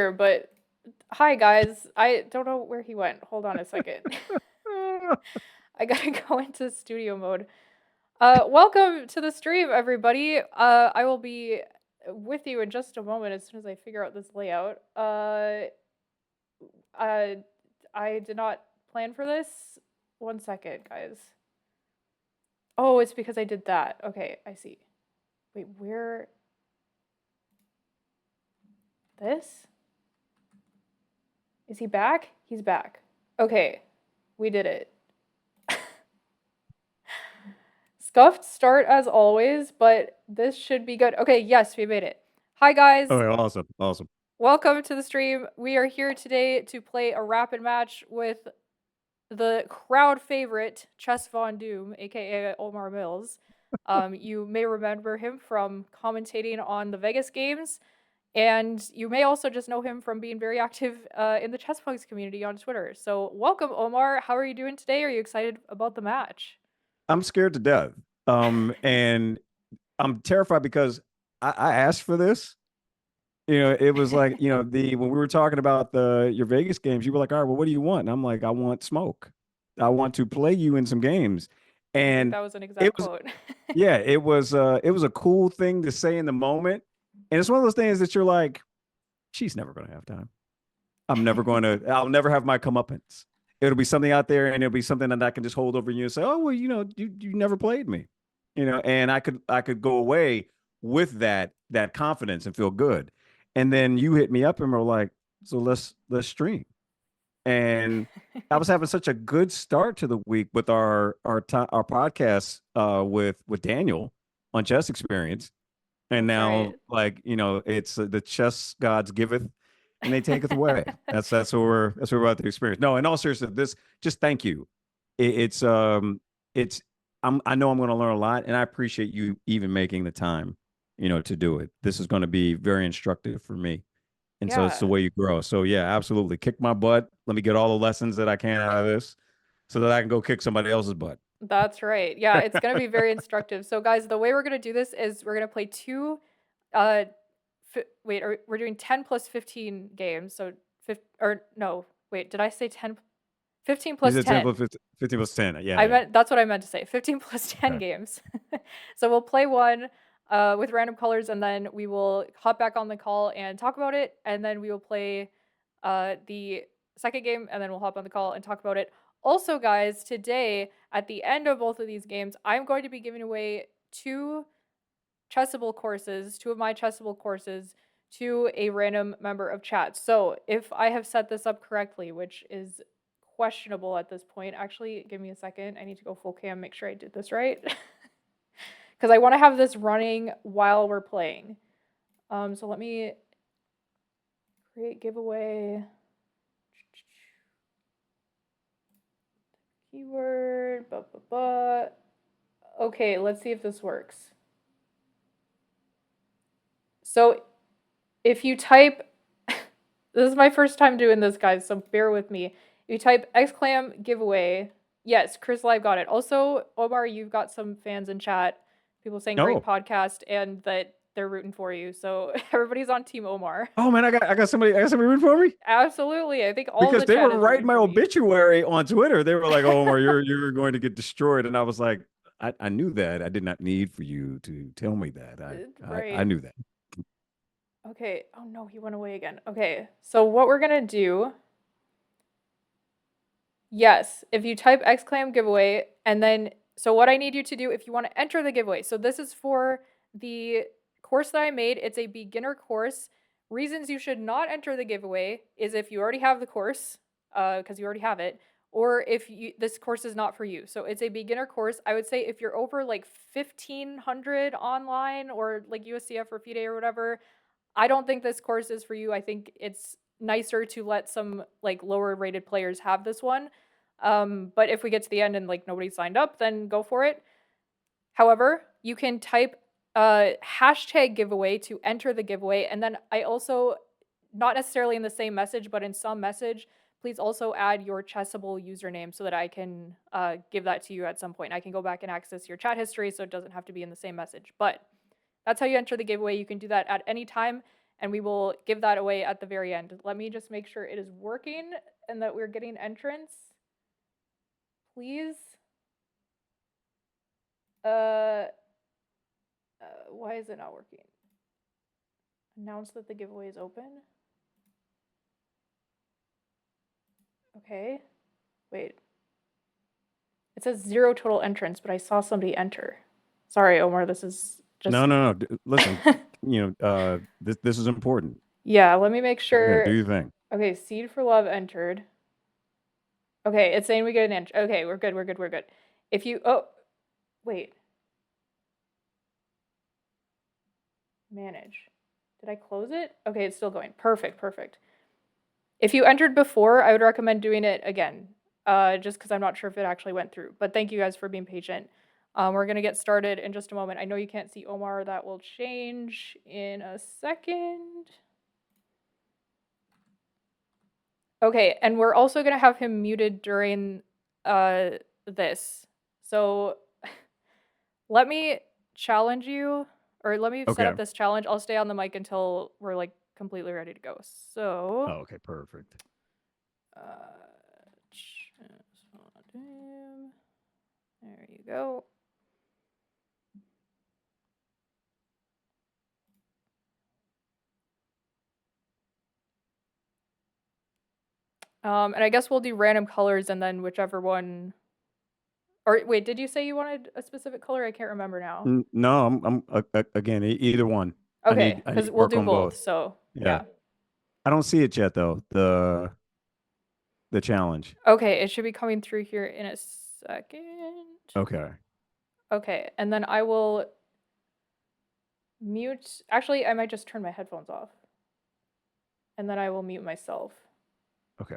here, but hi guys. I don't know where he went. Hold on a second. I gotta go into studio mode. Welcome to the stream, everybody. I will be with you in just a moment as soon as I figure out this layout. Uh, I did not plan for this. 1 second, guys. Oh, it's because I did that. Okay, I see. Wait, where? This? Is he back? He's back. Okay, we did it. Scuffed start as always, but this should be good. Okay, yes, we made it. Hi guys. Okay, awesome. Welcome to the stream. We are here today to play a rapid match with the crowd favorite ChessVonDoom, aka Omar Mills. You may remember him from commentating on the Vegas games, and you may also just know him from being very active in the ChessPugs community on Twitter. So welcome, Omar. How are you doing today? Are you excited about the match? I'm scared to death. And I'm terrified because I asked for this. It was like, the when we were talking about your Vegas games, you were like, all right, well, what do you want? And I'm like, I want smoke. I want to play you in some games. I think And that was an it exact was, quote. yeah, it was a cool thing to say in the moment. And it's one of those things that you're like, she's never gonna have time. I'll never have my comeuppance. It'll be something out there and it'll be something that I can just hold over you and say, oh, well, you never played me, and I could go away with that confidence and feel good. And then you hit me up and were like, so let's stream. And I was having such a good start to the week with our podcast with Daniel on Chess Experience. And That's right. now, like, it's the chess gods giveth and they taketh away. That's what we're about to experience. No, in all seriousness, this just thank you. It's I know I'm going to learn a lot, and I appreciate you even making the time, to do it. This is going to be very instructive for me, and so it's the Yeah, way you grow. So yeah, absolutely, kick my butt. Let me get all the lessons that I can out of this, so that I can go kick somebody else's butt. that's right. Yeah, it's going to be very instructive. So, guys, the way we're going to do this is we're going to play two, uh, we're doing 10 plus 15 games. So, or no, wait, did I say 10? 15 You plus said 10 10. plus 15 plus 10. Yeah, I yeah. meant, that's what I meant to say. 15 plus 10 Okay. games. So, we'll play one with random colors and then we will hop back on the call and talk about it. And then we will play the second game and then we'll hop on the call and talk about it. Also, guys, today at the end of both of these games, I'm going to be giving away two two of my Chessable courses to a random member of chat. So if I have set this up correctly, which is questionable at this point, actually, give me a second. I need to go full cam, make sure I did this right. Because I want to have this running while we're playing. So let me create giveaway. Keyword. Okay, let's see if this works. So if you type, this is my first time doing this, guys, so bear with me. If you type exclam giveaway, yes, Chris Live got it. Also, Omar, you've got some fans in chat, people saying great No. podcast and that they're rooting for you. So everybody's on Team Omar. Oh man, I got somebody rooting for me. Absolutely. I think all Because the they chat were is writing rooting my for me. obituary on Twitter. They were like, "Oh, Omar, you're going to get destroyed," and I was like, "I knew that. I did not need for you to tell me that. I Right. knew that." Okay. Oh no, he went away again. Okay. So what we're going to do, yes, if you type exclam giveaway and then so what I need you to do if you want to enter the giveaway. So this is for the course that I made. It's a beginner course. Reasons you should not enter the giveaway is if you already have the course, because you already have it, or if this course is not for you. So it's a beginner course. I would say if you're over like 1500 online or like USCF or FIDE or whatever, I don't think this course is for you. I think it's nicer to let some like lower rated players have this one. But if we get to the end and like nobody signed up, then go for it. However, you can type hashtag giveaway to enter the giveaway. And then I also, not necessarily in the same message, but in some message, please also add your Chessable username so that I can give that to you at some point. I can go back and access your chat history so it doesn't have to be in the same message. But that's how you enter the giveaway. You can do that at any time. and we will give that away at the very end. Let me just make sure it is working and that we're getting entrance. Please. Why is it not working? Announce that the giveaway is open. Okay. Wait. It says 0 total entrants, but I saw somebody enter. Sorry, Omar, this is just... No. Listen, this is important. Yeah, let me make sure. Yeah, do your thing. Okay, Seed for Love entered. Okay, it's saying we get an inch. Okay, we're good. If you... Oh, wait. Manage. Did I close it? Okay, it's still going. Perfect. If you entered before, I would recommend doing it again, just because I'm not sure if it actually went through. But thank you guys for being patient. We're going to get started in just a moment. I know you can't see Omar. That will change in a second. Okay, and we're also going to have him muted during this. So let me challenge you, or let me set up this challenge. I'll stay on the mic until we're like completely ready to go. So. Oh, okay, perfect. ChessVonDoom. There you go. And I guess we'll do random colors and then whichever one. Or wait, did you say you wanted a specific color? I can't remember now. No, I'm again either one. Okay, because we'll do both. So yeah. I don't see it yet though. The challenge. Okay, it should be coming through here in a second. Okay, and then I will mute. Actually, I might just turn my headphones off. And then I will mute myself. Okay.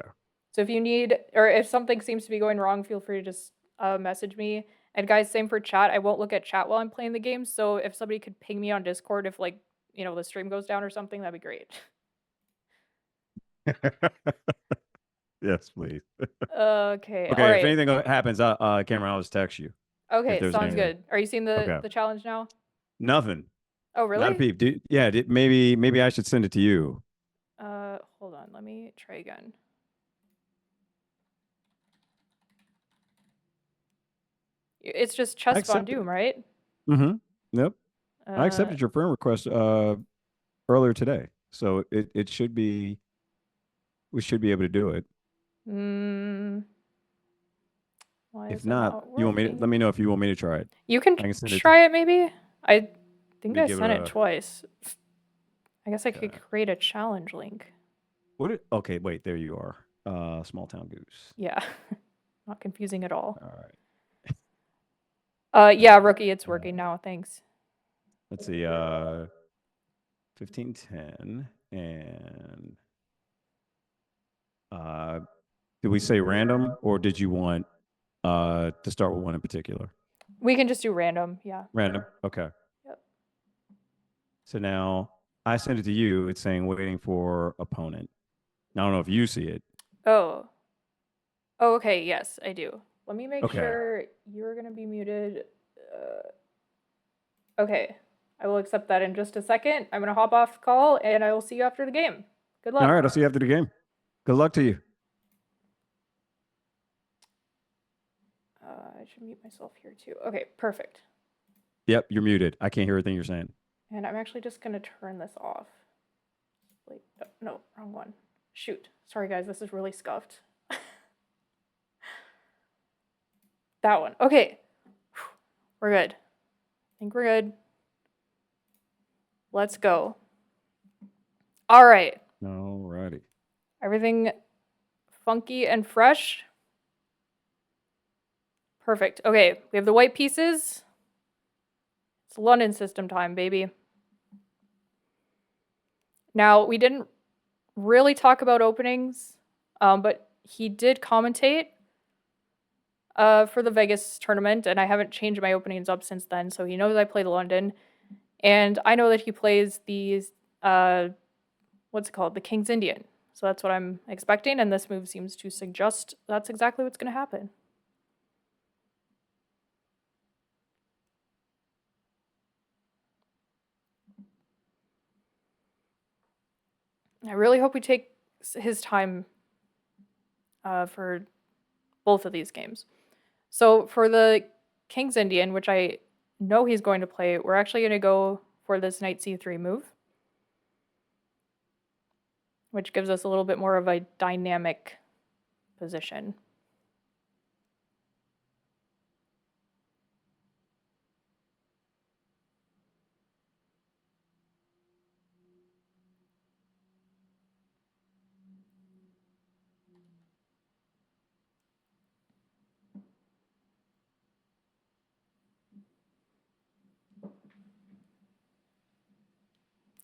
So if you need, or if something seems to be going wrong, feel free to just message me. And guys, same for chat. I won't look at chat while I'm playing the game. So if somebody could ping me on Discord if like, the stream goes down or something, that'd be great. Yes, please. Okay. Okay. All right. If anything happens, Kamryn, I'll just text you. Okay, sounds good. Are you seeing the challenge now? Nothing. Oh, really? Not a peep. Maybe I should send it to you. Hold on. Let me try again. It's just ChessVonDoom, right? Mm-hmm. Yep. I accepted your friend request earlier today, so it should be. We should be able to do it. Why if is not, you want me let me know if you want me to try it. You can try it maybe. I think I sent it twice. I guess I could create a challenge link. Okay, wait, there you are. Small Town Goose. Yeah. Not confusing at all. All right. Yeah, Rookie, it's working now. Thanks. Let's see. 1510 and did we say random or did you want to start with one in particular? We can just do random, yeah. Random. Okay. Yep. So now I send it to you. It's saying waiting for opponent. I don't know if you see it. Oh, okay. Yes, I do. Let me make sure you're going to be muted. Okay. I will accept that in just a second. I'm going to hop off the call and I will see you after the game. Good luck. All right. I'll see you after the game. Good luck to you. I should mute myself here too. Okay, perfect. Yep, you're muted. I can't hear anything you're saying. And I'm actually just going to turn this off. Wait, no, wrong one. Shoot. Sorry, guys. This is really scuffed. That one. Okay. We're good. I think we're good. Let's go. All right. All righty. Everything funky and fresh. Perfect. Okay, we have the white pieces. It's London system time, baby. Now, we didn't really talk about openings, but he did commentate for the Vegas tournament, and I haven't changed my openings up since then, so he knows I play the London. And I know that he plays these, what's it called? The King's Indian. So that's what I'm expecting, and this move seems to suggest that's exactly what's going to happen. I really hope we take his time for both of these games. So for the King's Indian, which I know he's going to play, we're actually going to go for this knight c3 move, which gives us a little bit more of a dynamic position.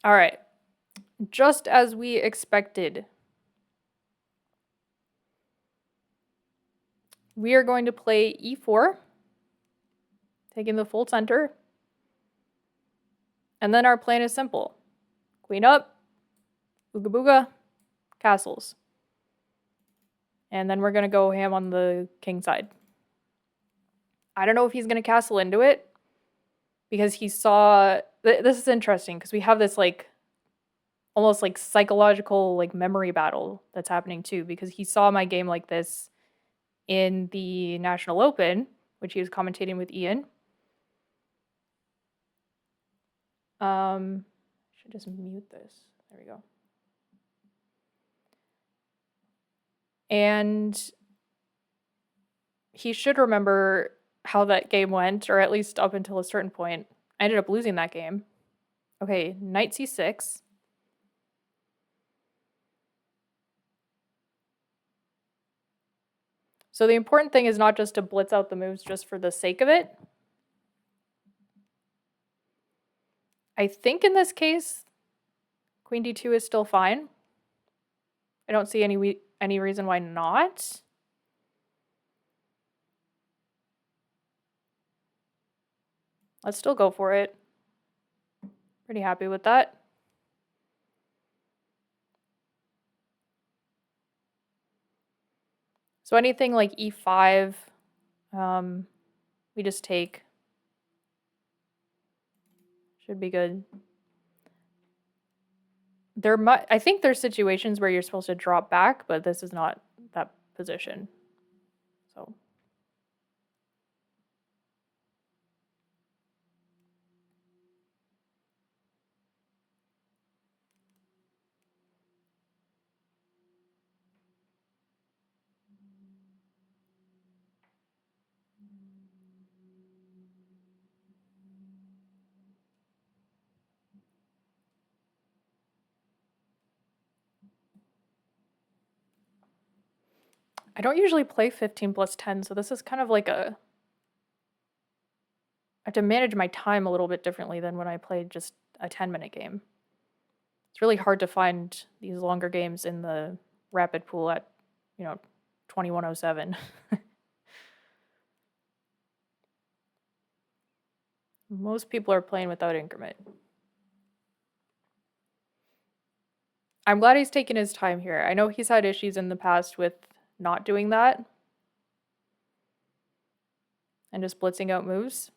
All right, just as we expected, we are going to play e4, taking the full center. And then our plan is simple. Queen up, ooga booga, castles. And then we're going to go ham on the king side. I don't know if he's going to castle into it, because he saw... This is interesting, because we have this, like, almost, like, psychological, like, memory battle that's happening, too, because he saw my game like this in the National Open, which he was commentating with Ian. Should just mute this. There we go. And he should remember how that game went, or at least up until a certain point. I ended up losing that game. Okay, knight c6. So the important thing is not just to blitz out the moves just for the sake of it. I think in this case, queen d2 is still fine. I don't see any reason why not. Let's still go for it. Pretty happy with that. So anything like e5, we just take. Should be good. I think there's situations where you're supposed to drop back, but this is not that position. So I don't usually play 15 plus 10, so this is kind of like I have to manage my time a little bit differently than when I played just a 10-minute game. It's really hard to find these longer games in the rapid pool at, 2107. Most people are playing without increment. I'm glad he's taken his time here. I know he's had issues in the past with not doing that and just blitzing out moves.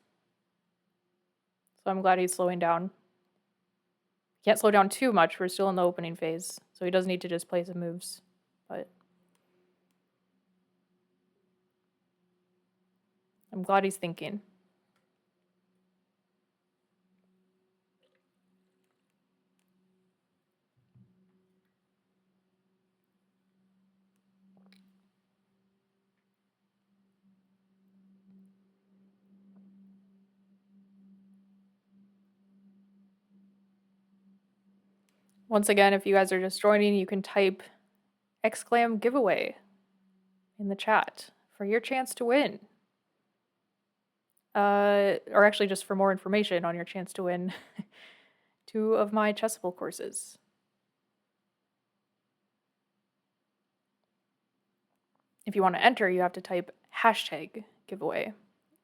So I'm glad he's slowing down. Can't slow down too much. We're still in the opening phase, so he does need to just play some moves. But I'm glad he's thinking. Once again, if you guys are just joining, you can type !giveaway in the chat for your chance to win. Or actually just for more information on your chance to win 2 of my Chessable courses. If you want to enter, you have to type #giveaway.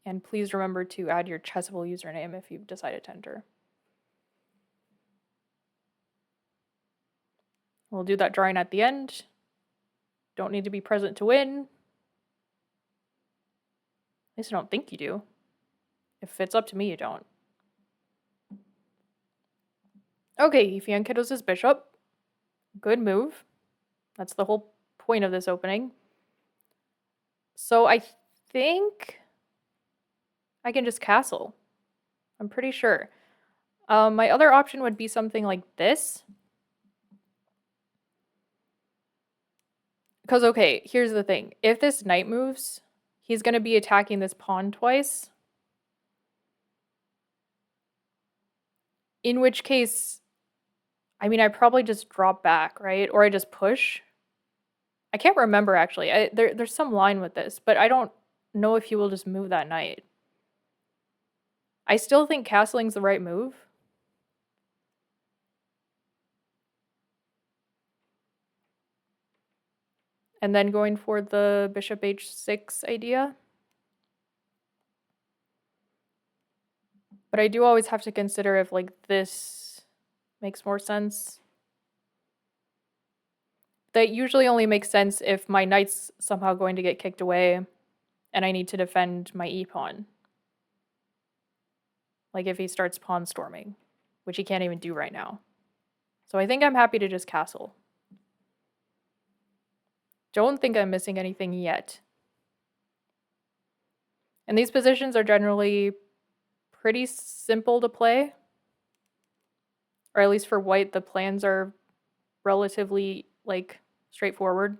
And please remember to add your Chessable username if you've decided to enter. We'll do that drawing at the end. Don't need to be present to win. At least I don't think you do. If it's up to me, you don't. Okay, he fianchettos his bishop. Good move. That's the whole point of this opening. So I think I can just castle. I'm pretty sure. My other option would be something like this. Because, okay, here's the thing. If this knight moves, he's going to be attacking this pawn twice. In which case, I mean, I probably just drop back, right? Or I just push. I can't remember, actually. There's some line with this, but I don't know if he will just move that knight. I still think castling's the right move. And then going for the bishop h6 idea. But I do always have to consider if, like, this makes more sense. That usually only makes sense if my knight's somehow going to get kicked away and I need to defend my e-pawn. Like if he starts pawn storming, which he can't even do right now. So I think I'm happy to just castle. Don't think I'm missing anything yet. And these positions are generally pretty simple to play. Or at least for white, the plans are relatively, like, straightforward.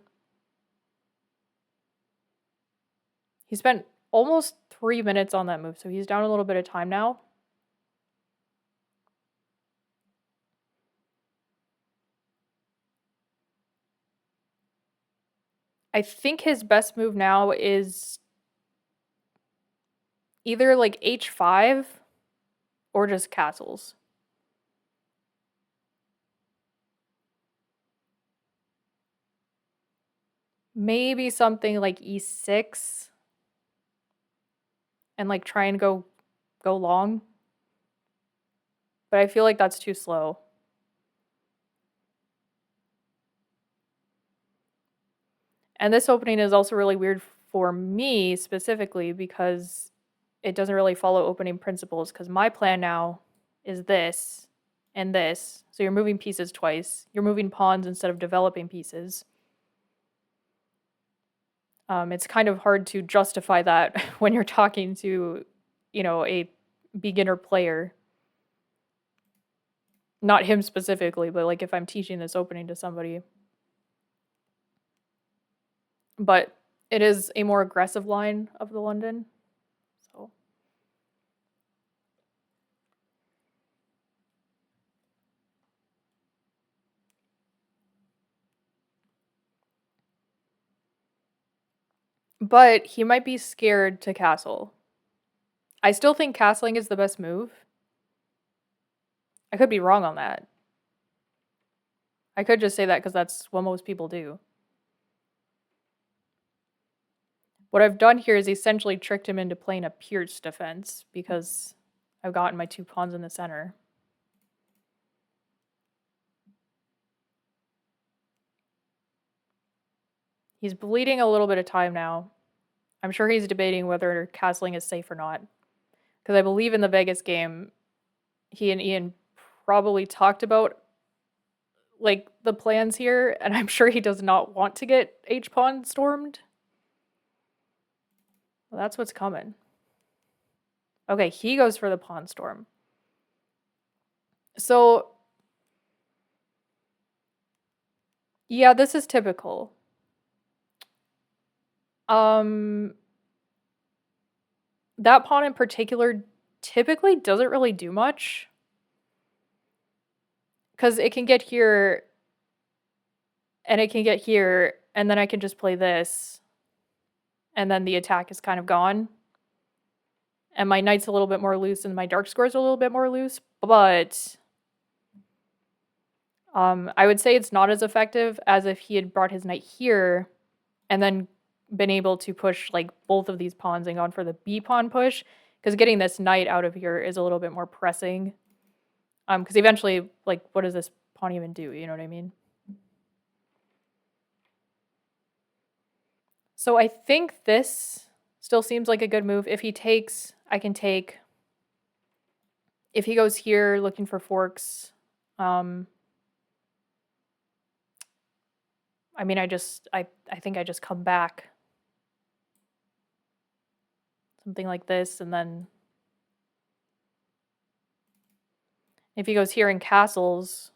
He spent almost 3 minutes on that move, so he's down a little bit of time now. I think his best move now is either like h5 or just castles. Maybe something like e6 and like try and go long. But I feel like that's too slow. And this opening is also really weird for me specifically because it doesn't really follow opening principles, because my plan now is this and this. So you're moving pieces twice. You're moving pawns instead of developing pieces. It's kind of hard to justify that when you're talking to, you know, a beginner player. Not him specifically, but like if I'm teaching this opening to somebody. But it is a more aggressive line of the London. So but he might be scared to castle. I still think castling is the best move. I could be wrong on that. I could just say that because that's what most people do. What I've done here is essentially tricked him into playing a pierced defense because I've gotten my 2 pawns in the center. He's bleeding a little bit of time now. I'm sure he's debating whether castling is safe or not. Because I believe in the Vegas game, he and Ian probably talked about like the plans here, and I'm sure he does not want to get h-pawn stormed. Well, that's what's coming. Okay, he goes for the pawn storm. So yeah, this is typical. That pawn in particular typically doesn't really do much. Because it can get here, and it can get here, and then I can just play this, and then the attack is kind of gone. And my knight's a little bit more loose, and my dark square's a little bit more loose, but I would say it's not as effective as if he had brought his knight here, and then been able to push like both of these pawns and gone for the b pawn push, because getting this knight out of here is a little bit more pressing. Because eventually, like, what does this pawn even do? You know what I mean? So I think this still seems like a good move. If he takes, I can take. If he goes here looking for forks, I mean, I think I just come back. Something like this, and then if he goes here in castles,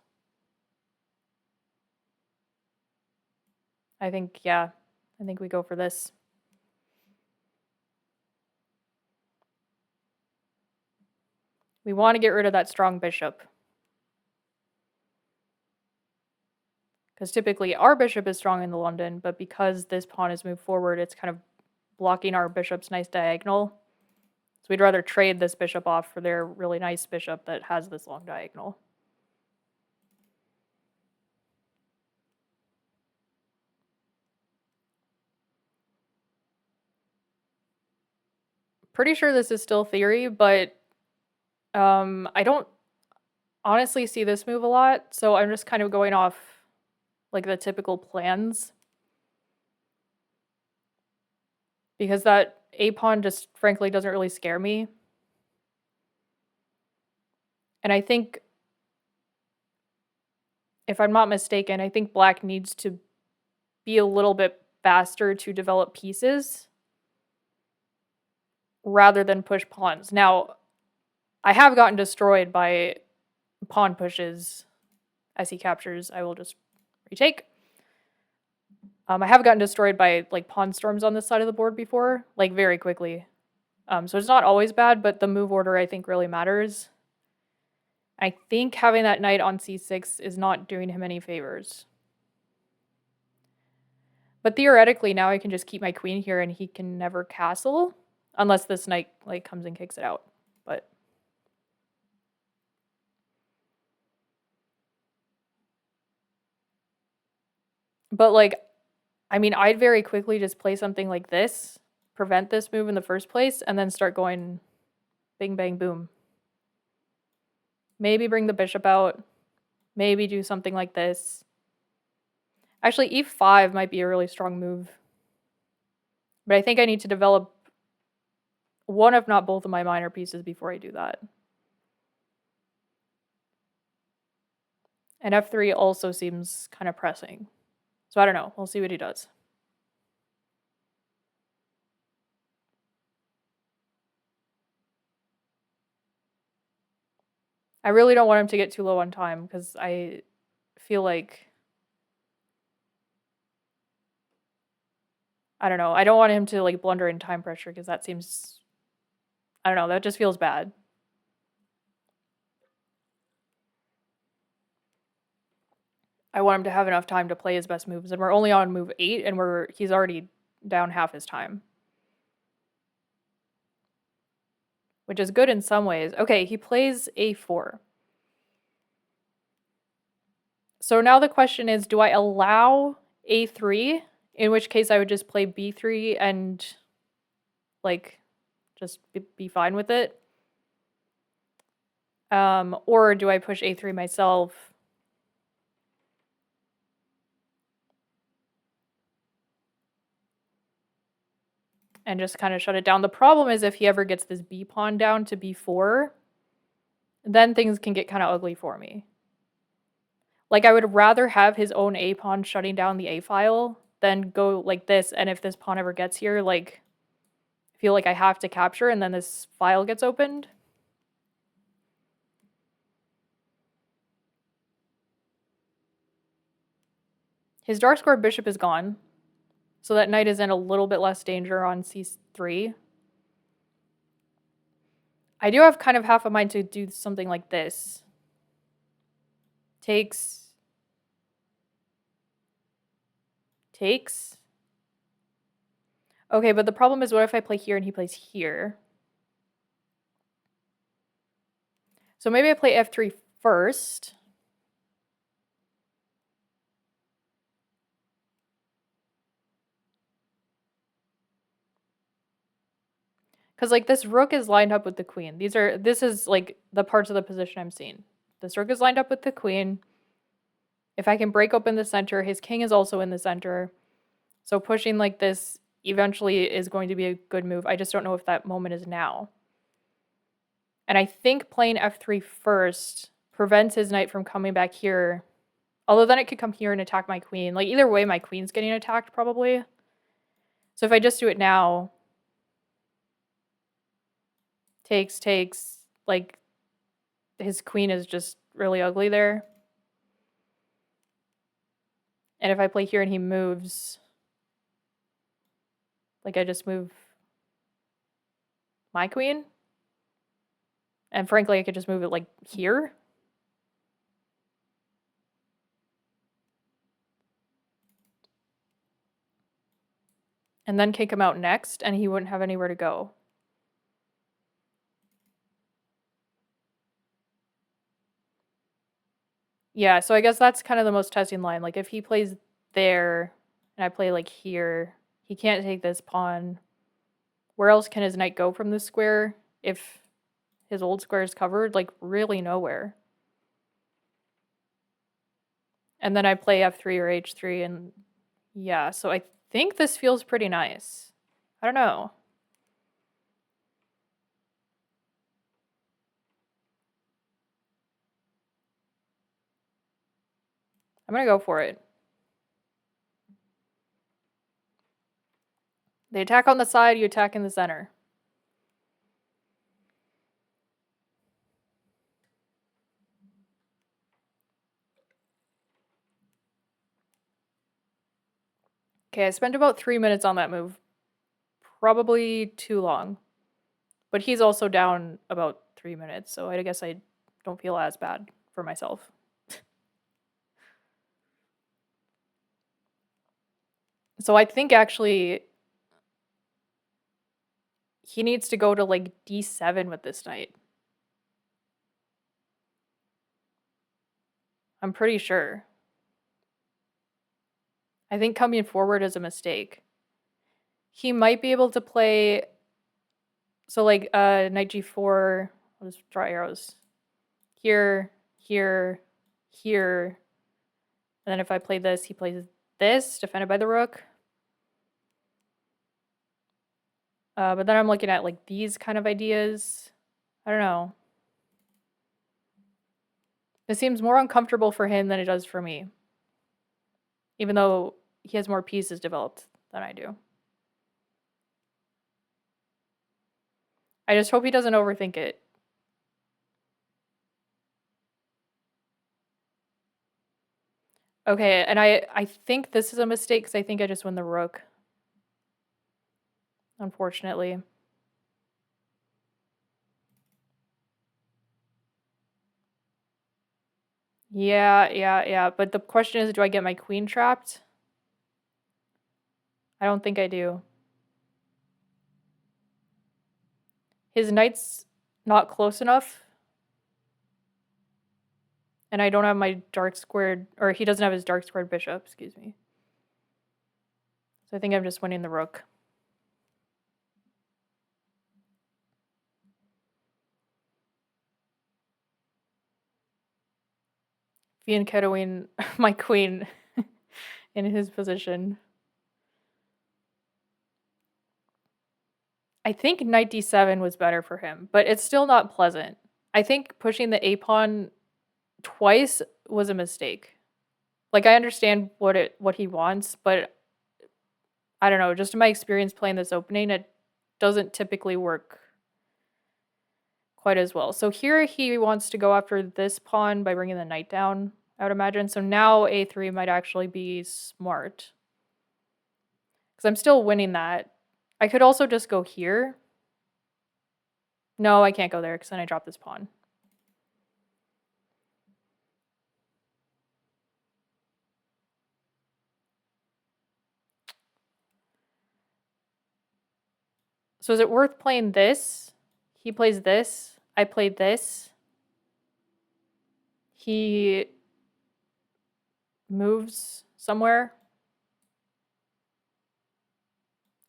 I think, yeah, I think we go for this. We want to get rid of that strong bishop. Because typically our bishop is strong in the London, but because this pawn has moved forward, it's kind of blocking our bishop's nice diagonal. So we'd rather trade this bishop off for their really nice bishop that has this long diagonal. Pretty sure this is still theory, but I don't honestly see this move a lot, so I'm just kind of going off like the typical plans. Because that A pawn just frankly doesn't really scare me. And I think, if I'm not mistaken, I think black needs to be a little bit faster to develop pieces rather than push pawns. Now, I have gotten destroyed by pawn pushes as he captures. I will just retake. I have gotten destroyed by like pawn storms on this side of the board before, like very quickly. So it's not always bad, but the move order I think really matters. I think having that knight on c6 is not doing him any favors. But theoretically, now I can just keep my queen here and he can never castle. Unless this knight like comes and kicks it out. But like, I mean, I'd very quickly just play something like this, prevent this move in the first place, and then start going bing, bang, boom. Maybe bring the bishop out. Maybe do something like this. Actually, e5 might be a really strong move. But I think I need to develop one, if not both, of my minor pieces before I do that. And f3 also seems kind of pressing. So I don't know. We'll see what he does. I really don't want him to get too low on time because I feel like, I don't know. I don't want him to like blunder in time pressure because that seems, I don't know, that just feels bad. I want him to have enough time to play his best moves, and we're only on move 8 and he's already down half his time. Which is good in some ways. Okay, he plays a4. So now the question is, do I allow a3? In which case I would just play b3 and like just be fine with it. Or do I push a3 myself? And just kind of shut it down. The problem is if he ever gets this b pawn down to b4, then things can get kind of ugly for me. Like, I would rather have his own a pawn shutting down the a file than go like this, and if this pawn ever gets here, like, I feel like I have to capture and then this file gets opened. His dark square bishop is gone, so that knight is in a little bit less danger on c3. I do have kind of half a mind to do something like this. Takes. Okay, but the problem is, what if I play here and he plays here? So maybe I play f3 first. Because like this rook is lined up with the queen. This is like the parts of the position I'm seeing. This rook is lined up with the queen. If I can break open the center, his king is also in the center. So pushing like this eventually is going to be a good move. I just don't know if that moment is now. And I think playing f3 first prevents his knight from coming back here Although then it could come here and attack my queen. Like, either way, my queen's getting attacked, probably. So if I just do it now... Takes, like, his queen is just really ugly there. And if I play here and he moves... Like, I just move my queen. And frankly, I could just move it, like, here. And then kick him out next, and he wouldn't have anywhere to go. Yeah, so I guess that's kind of the most testing line. Like, if he plays there, and I play, like, here, he can't take this pawn. Where else can his knight go from this square if his old square is covered? Like, really nowhere. And then I play f3 or h3, and yeah, so I think this feels pretty nice. I don't know. I'm gonna go for it. They attack on the side, you attack in the center. Okay, I spent about 3 minutes on that move. Probably too long. But he's also down about 3 minutes, so I guess I don't feel as bad for myself. So I think actually he needs to go to like d7 with this knight. I'm pretty sure. I think coming forward is a mistake. He might be able to play, so like knight g4, I'll just draw arrows. Here, here, here. And then if I play this, he plays this, defended by the rook. But then I'm looking at like these kind of ideas. I don't know. It seems more uncomfortable for him than it does for me. Even though he has more pieces developed than I do. I just hope he doesn't overthink it. Okay, and I think this is a mistake because I think I just win the rook. Unfortunately. Yeah. But the question is, do I get my queen trapped? I don't think I do. His knight's not close enough. And I don't have my dark squared, or he doesn't have his dark squared bishop, excuse me. So I think I'm just winning the rook. Fianchettoing my queen in his position. I think knight d7 was better for him, but it's still not pleasant. I think pushing the a-pawn twice was a mistake. Like, I understand what he wants, but I don't know, just in my experience playing this opening, it doesn't typically work quite as well. So here he wants to go after this pawn by bringing the knight down, I would imagine. So now a3 might actually be smart. Because I'm still winning that. I could also just go here. No, I can't go there because then I drop this pawn. So is it worth playing this? He plays this. I played this. He moves somewhere.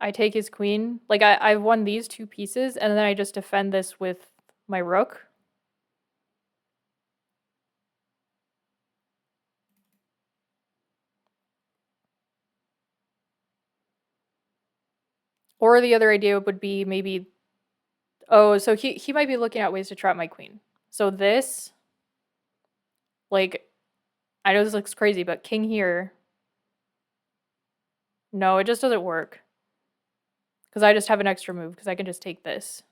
I take his queen. Like, I've won these two pieces, and then I just defend this with my rook. Or the other idea would be maybe... Oh, so he might be looking at ways to trap my queen. So this... Like, I know this looks crazy, but king here. No, it just doesn't work. Because I just have an extra move, because I can just take this.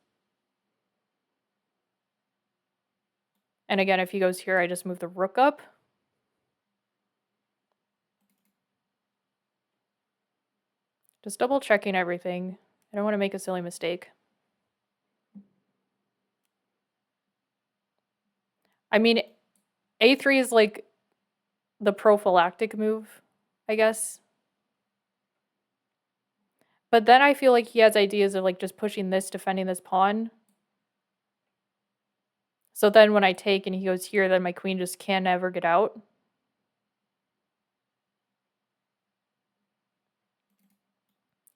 And again, if he goes here, I just move the rook up. Just double checking everything. I don't want to make a silly mistake. I mean, a3 is like the prophylactic move, I guess. But then I feel like he has ideas of like just pushing this, defending this pawn. So then when I take and he goes here, then my queen just can never get out.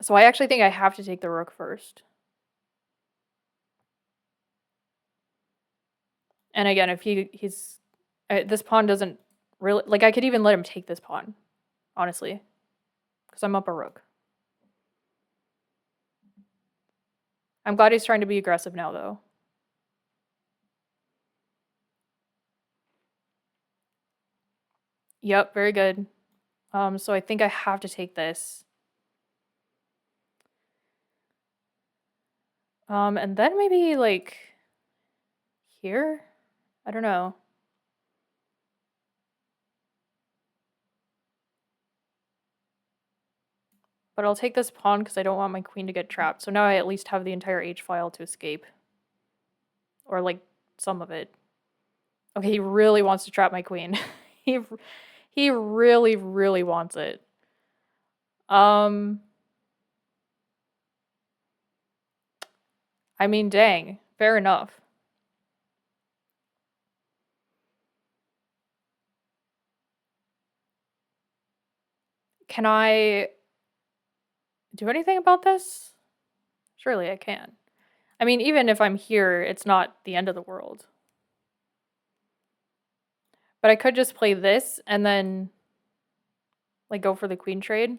So I actually think I have to take the rook first. And again, if he's this pawn doesn't really, like, I could even let him take this pawn, honestly, because I'm up a rook. I'm glad he's trying to be aggressive now, though. Yep, very good. So I think I have to take this. And then maybe, like, here? I don't know. But I'll take this pawn because I don't want my queen to get trapped. So now I at least have the entire H file to escape. Or, like, some of it. Okay, he really wants to trap my queen. he really, really wants it. I mean, dang. Fair enough. Can I do anything about this? Surely I can. I mean, even if I'm here, it's not the end of the world. But I could just play this and then, like, go for the queen trade.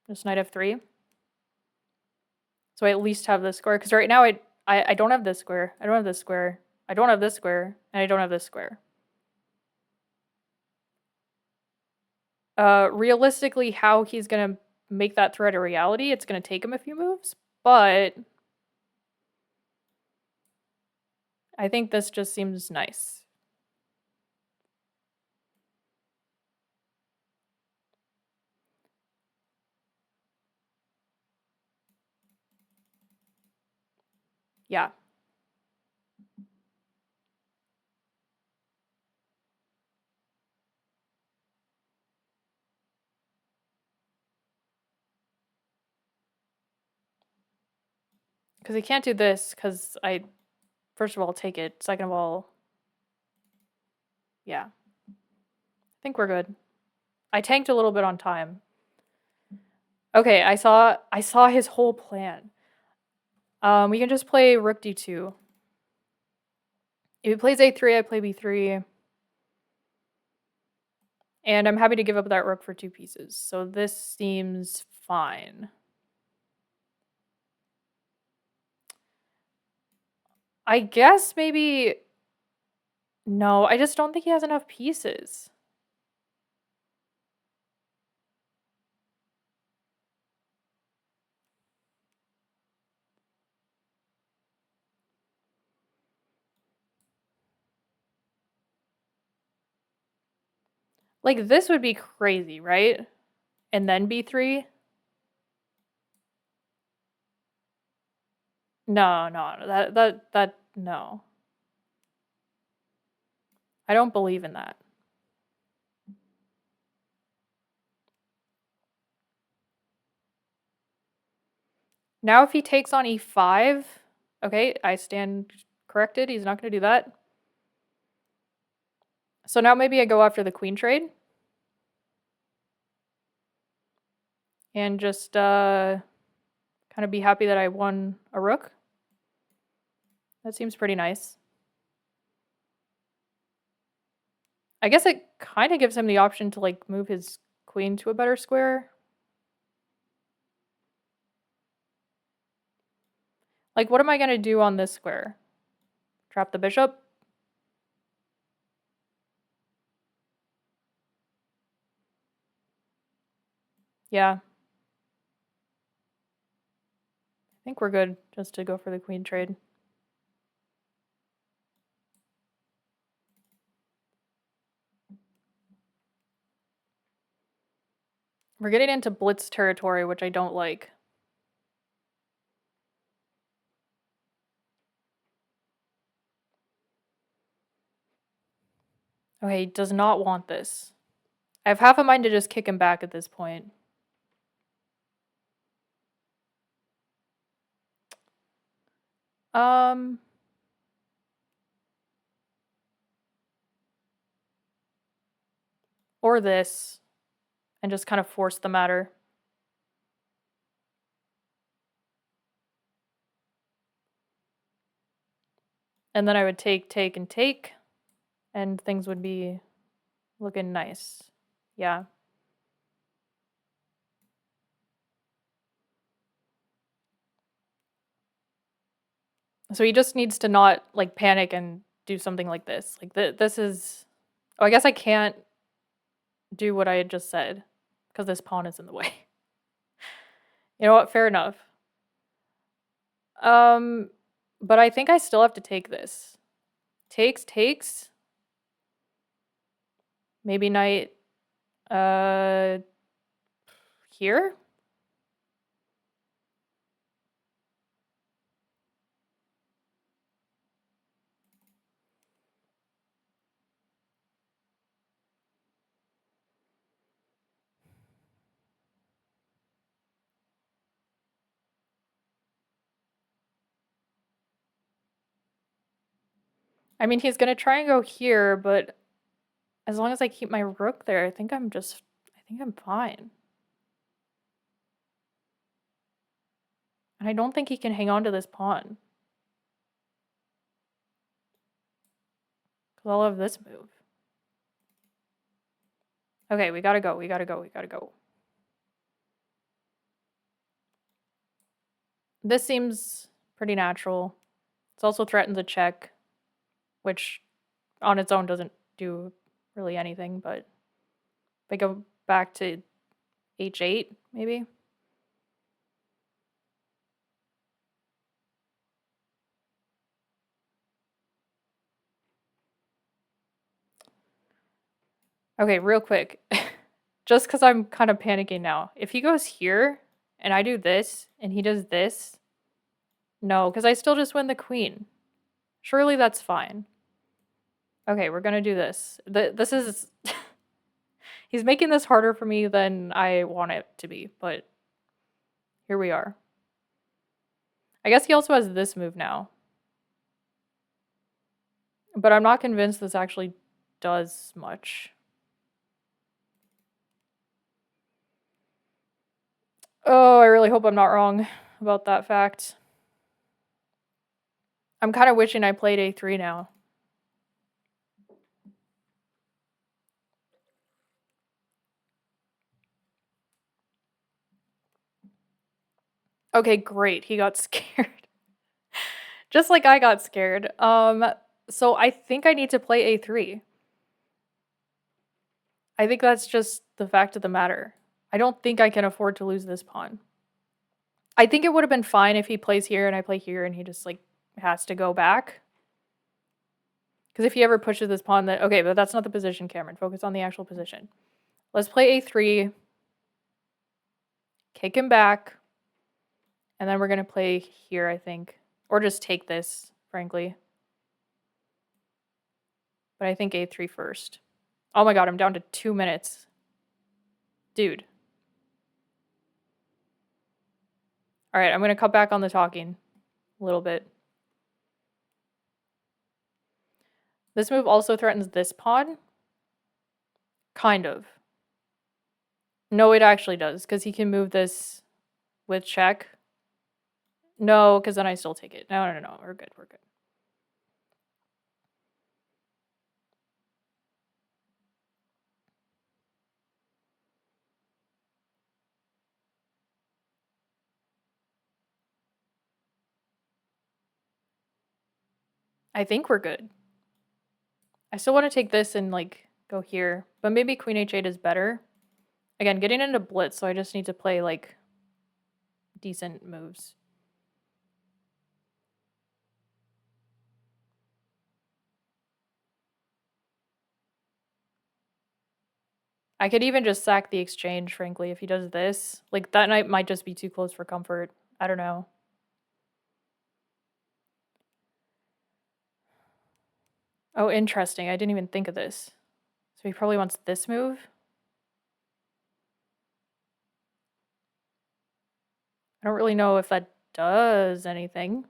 Just knight f3. So I at least have this square. Because right now I don't have this square. I don't have this square. I don't have this square. And I don't have this square. Realistically, how he's going to make that threat a reality, it's going to take him a few moves. But I think this just seems nice. Yeah. Because he can't do this because I, first of all, take it. Second of all, yeah. I think we're good. I tanked a little bit on time. Okay, I saw his whole plan. We can just play rook d2. If he plays a3, I play b3. And I'm happy to give up that rook for 2 pieces. So this seems fine. I guess maybe... No, I just don't think he has enough pieces. Like, this would be crazy, right? And then b3? No, no. I don't believe in that. Now if he takes on e5, okay, I stand corrected. He's not going to do that. So now maybe I go after the queen trade. And just kind of be happy that I won a rook. That seems pretty nice. I guess it kind of gives him the option to, like, move his queen to a better square. Like, what am I going to do on this square? Trap the bishop? Yeah. I think we're good just to go for the queen trade. We're getting into blitz territory, which I don't like. Okay, he does not want this. I have half a mind to just kick him back at this point. Or this, and just kind of force the matter. And then I would take, and take, and things would be looking nice. Yeah. So he just needs to not, like, panic and do something like this. Like, this is... Oh, I guess I can't do what I had just said, because this pawn is in the way. You know what? Fair enough. But I think I still have to take this. Takes, takes. Maybe knight, here? I mean, he's gonna try and go here, but as long as I keep my rook there, I think I'm fine. And I don't think he can hang on to this pawn. Because I'll have this move. Okay, we gotta go, we gotta go, we gotta go. This seems pretty natural. It also threatens a check, which on its own doesn't do really anything, but if I go back to h8, maybe? Okay, real quick. Just because I'm kind of panicking now. If he goes here, and I do this, and he does this... No, because I still just win the queen. Surely that's fine. Okay, we're gonna do this. This is... He's making this harder for me than I want it to be, but here we are. I guess he also has this move now. But I'm not convinced this actually does much. Oh, I really hope I'm not wrong about that fact. I'm kind of wishing I played a3 now. Okay, great. He got scared. Just like I got scared. So I think I need to play a3. I think that's just the fact of the matter. I don't think I can afford to lose this pawn. I think it would have been fine if he plays here and I play here and he just, like, has to go back. Because if he ever pushes this pawn, then... Okay, but that's not the position, Kamryn. Focus on the actual position. Let's play a3. Kick him back. And then we're going to play here, I think. Or just take this, frankly. But I think a3 first. Oh my god, I'm down to 2 minutes. Dude. Alright, I'm going to cut back on the talking a little bit. This move also threatens this pawn. Kind of. No, it actually does, because he can move this with check. No, because then I still take it. No. We're good, we're good. I think we're good. I still want to take this and, like, go here. But maybe queen h8 is better. Again, getting into blitz, so I just need to play, like, decent moves. I could even just sack the exchange, frankly, if he does this. Like, that knight might just be too close for comfort. I don't know. Oh, interesting. I didn't even think of this. So he probably wants this move. I don't really know if that does anything.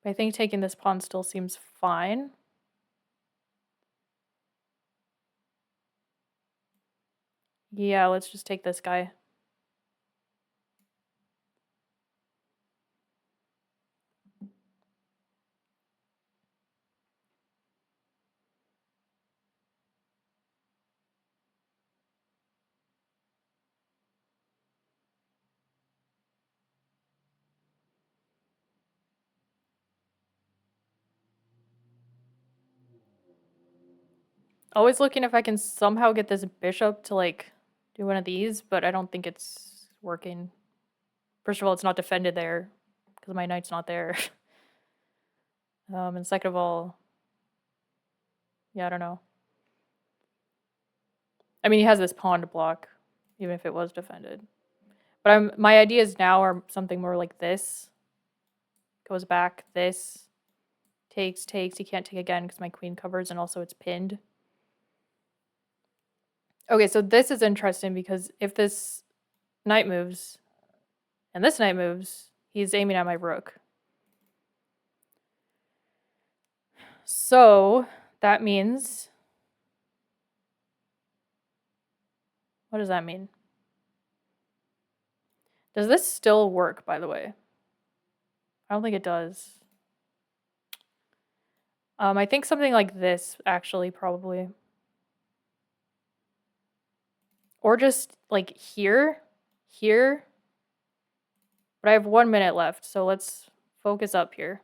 I think taking this pawn still seems fine. Yeah, let's just take this guy. Always looking if I can somehow get this bishop to, like, do one of these, but I don't think it's working. First of all, it's not defended there because my knight's not there. And second of all, yeah, I don't know. I mean, he has this pawn to block, even if it was defended. But my ideas now are something more like this. Goes back, this. Takes. He can't take again because my queen covers and also it's pinned. Okay, so this is interesting because if this knight moves and this knight moves, he's aiming at my rook. So that means... What does that mean? Does this still work, by the way? I don't think it does. I think something like this, actually, probably. Or just, like, here. Here. But I have 1 minute left, so let's focus up here.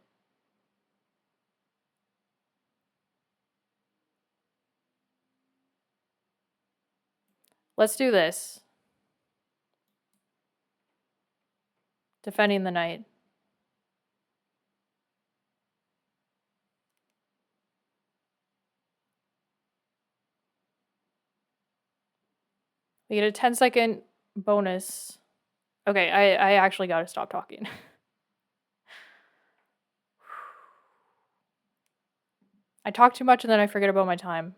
Let's do this. Defending the knight. We get a 10-second bonus. Okay, I actually gotta stop talking. I talk too much and then I forget about my time.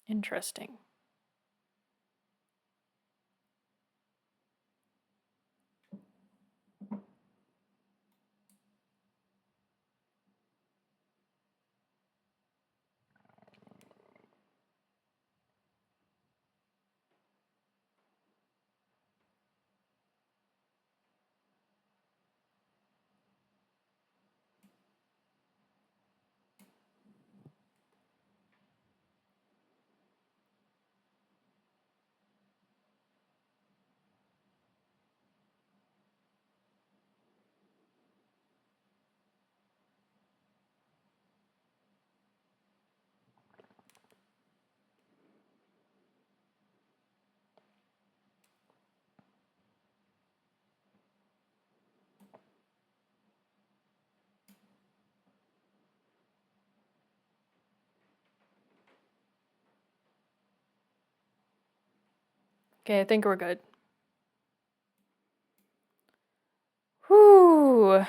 Interesting. Okay, I think we're good. Whew.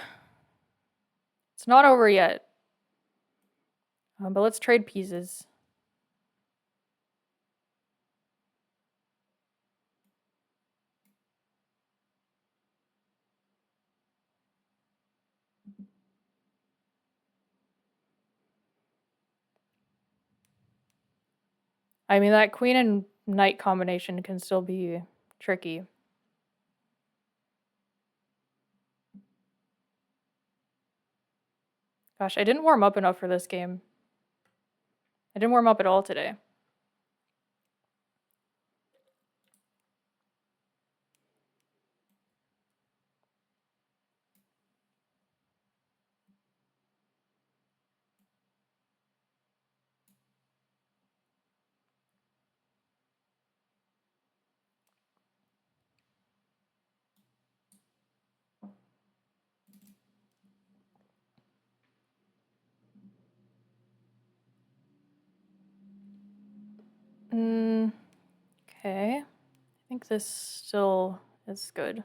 It's not over yet. But let's trade pieces. I mean, that queen and knight combination can still be tricky. Gosh, I didn't warm up enough for this game. I didn't warm up at all today. Okay. I think this still is good.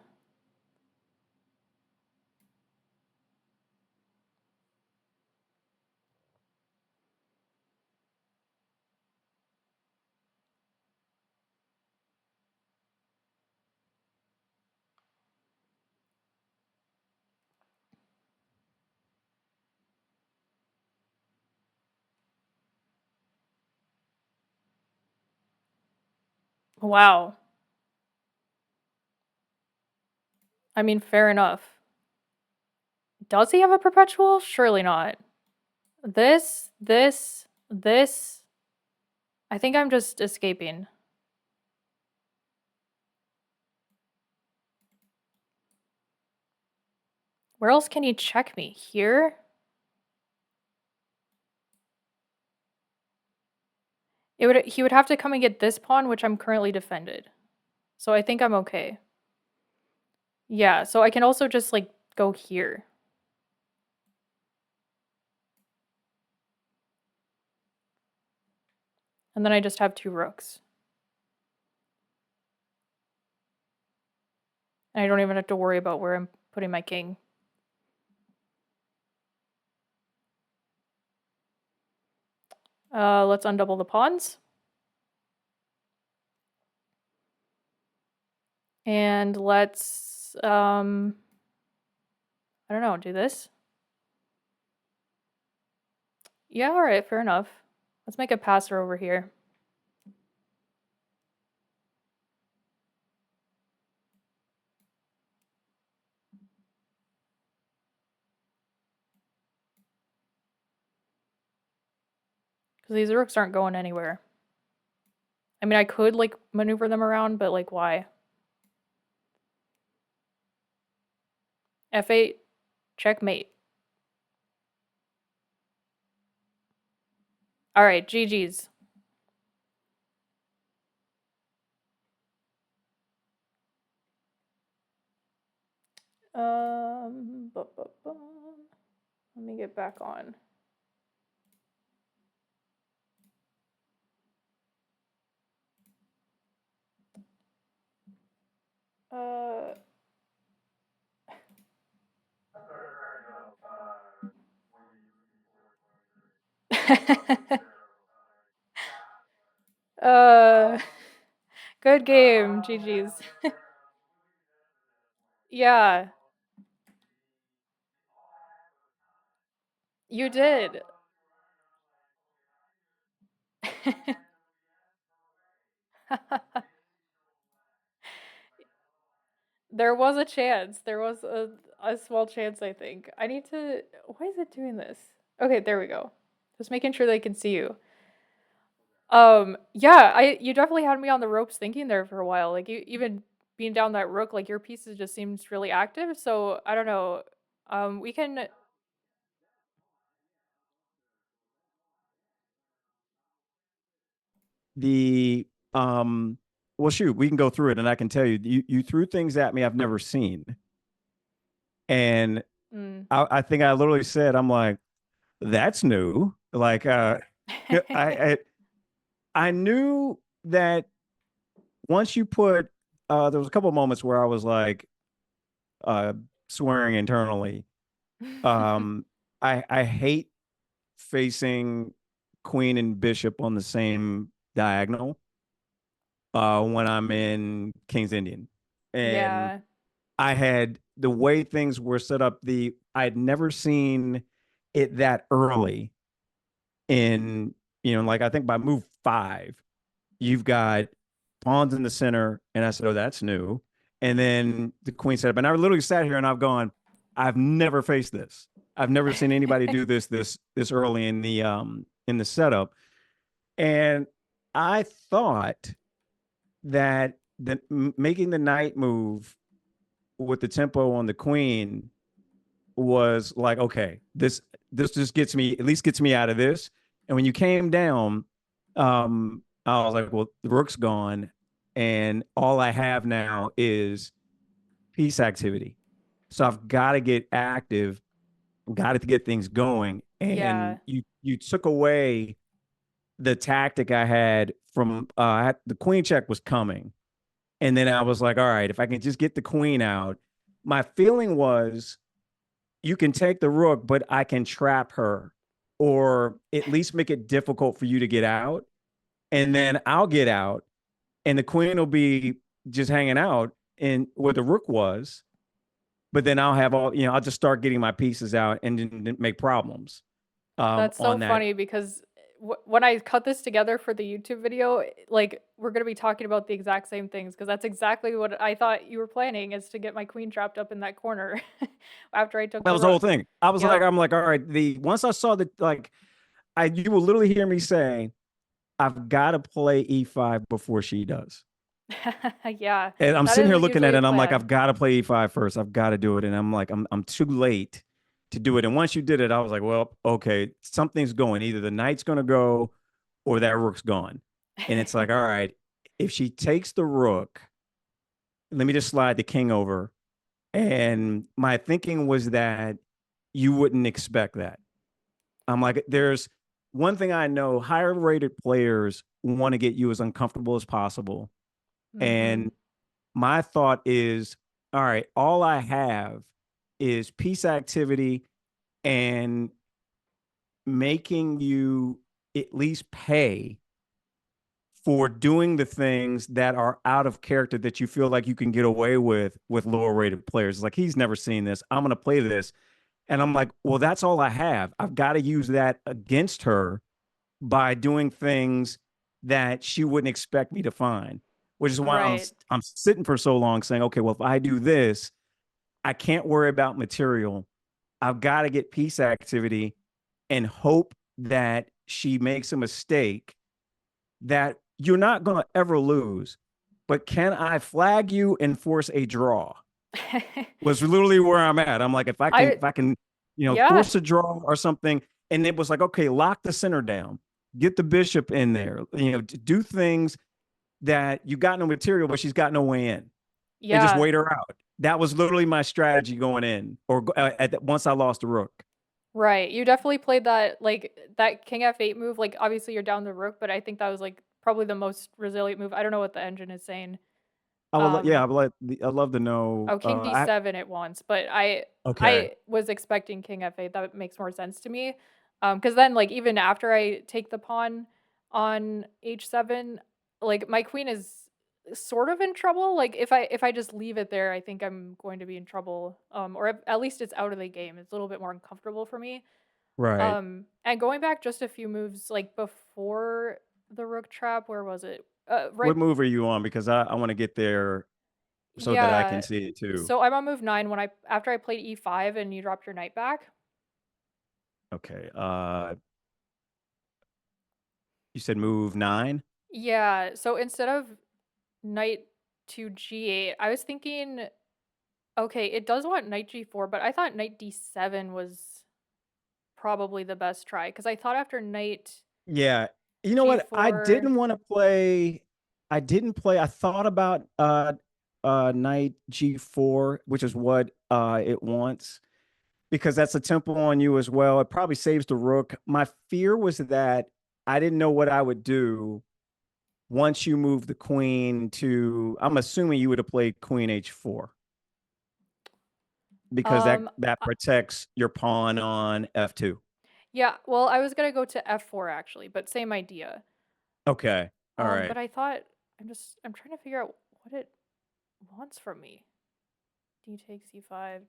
Wow. I mean, fair enough. Does he have a perpetual? Surely not. This. I think I'm just escaping. Where else can he check me? Here? He would have to come and get this pawn, which I'm currently defended. So I think I'm okay. Yeah, so I can also just like go here. And then I just have 2 rooks. And I don't even have to worry about where I'm putting my king. Let's undouble the pawns. And let's, I don't know, do this. Yeah, all right, fair enough. Let's make a passer over here. Because these rooks aren't going anywhere. I mean, I could, like, maneuver them around, but, like, why? F8, checkmate. All right, GG's. Let me get back on. uh, good game, GG's. Yeah, you did. There was a chance. There was a small chance, I think. I need to. Why is it doing this? Okay, there we go. Just making sure they can see you. Yeah, you definitely had me on the ropes thinking there for a while. Like you even being down that rook, like your pieces just seems really active. So I don't know. We can. The well, shoot, we can go through it, and I can tell you, you threw things at me I've never seen, and Mm. I think I literally said, I'm like, that's new. Like, I I knew that once you put, there was a couple of moments where I was like, uh, swearing internally. I hate facing queen and bishop on the same diagonal when I'm in King's Indian. And Yeah. I had the way things were set up, I'd never seen it that early in, like I think by move 5. you've got pawns in the center. And I said, oh, that's new. And then the queen set up. And I literally sat here and I've gone, I've never faced this. I've never seen anybody do this early in the setup. And I thought that making the knight move with the tempo on the queen was like, okay, this just gets me, at least gets me out of this. And when you came down, I was like, well, the rook's gone, and all I have now is piece activity. So I've got to get active, got to get things going. Yeah, And you took away the tactic I had from the queen check was coming. And then I was like, all right, if I can just get the queen out, my feeling was you can take the rook, but I can trap her or at least make it difficult for you to get out. And then I'll get out and the queen will be just hanging out in where the rook was. But then I'll have all, I'll just start getting my pieces out and then make problems that's so on that. funny because when I cut this together for the YouTube video, like we're gonna be talking about the exact same things because that's exactly what I thought you were planning is to get my queen trapped up in that corner after I took That the was the whole rook. thing. I was like, Yep. I'm like, all right, once I saw that, like, you will literally hear me say, I've got to play e5 before she does. Yeah, And I'm that sitting is here looking at usually it a and I'm like, plan. I've got to play e5 first. I've got to do it. And I'm like, I'm too late to do it. And once you did it, I was like, well, okay, something's going. Either the knight's going to go or that rook's gone. And it's like, all right, if she takes the rook, let me just slide the king over. And my thinking was that you wouldn't expect that. I'm like, there's one thing I know, higher rated players want to get you as uncomfortable as possible. Mhm. And my thought is, all right, all I have is piece activity and making you at least pay for doing the things that are out of character that you feel like you can get away with lower rated players. It's like he's never seen this. I'm going to play this. And I'm like, well, that's all I have. I've got to use that against her by doing things that she wouldn't expect me to find, which is why Right. I'm sitting for so long saying, okay, well, if I do this, I can't worry about material. I've got to get piece activity and hope that she makes a mistake that you're not going to ever lose. But can I flag you and force a draw? Was literally where I'm at. I'm like, I if I can, yeah. force a draw or something. And it was like, okay, lock the center down, get the bishop in there, do things that you got no material, but she's got no way in, and just Yeah. wait her out. That was literally my strategy going in, or once I lost the rook. Right. You definitely played that like that king f8 move. Like obviously you're down the rook, but I think that was like probably the most resilient move. I don't know what the engine is saying. Yeah, Um I'd love to know. oh, king d7 it wants, but Okay, I was expecting king f8. That makes more sense to me. Cuz then like even after I take the pawn on h7, like my queen is sort of in trouble. Like if I just leave it there, I think I'm going to be in trouble. Or at least it's out of the game. It's a little bit more uncomfortable for me. right. And going back just a few moves like before the rook trap, where was it? Right. What move are you on? Because I want to get there so that I can Yeah. see it too. So I'm on move 9 when I after I played e5 and you dropped your knight back. Okay. You said move 9. Yeah. So instead of knight to g8, I was thinking, okay, it does want knight g4, but I thought knight d7 was probably the best try because I thought after knight Yeah. You know what? I g4. didn't want to play. I didn't play. I thought about knight G4, which is what it wants, because that's a tempo on you as well. It probably saves the rook. My fear was that I didn't know what I would do once you move the queen to, I'm assuming you would have played queen H4, because that Um, that uh, protects your pawn on F2. yeah. Well, I was gonna go to f4 actually, but same idea. Okay. All But right. I thought I'm trying to figure out what it wants from me. D takes e5.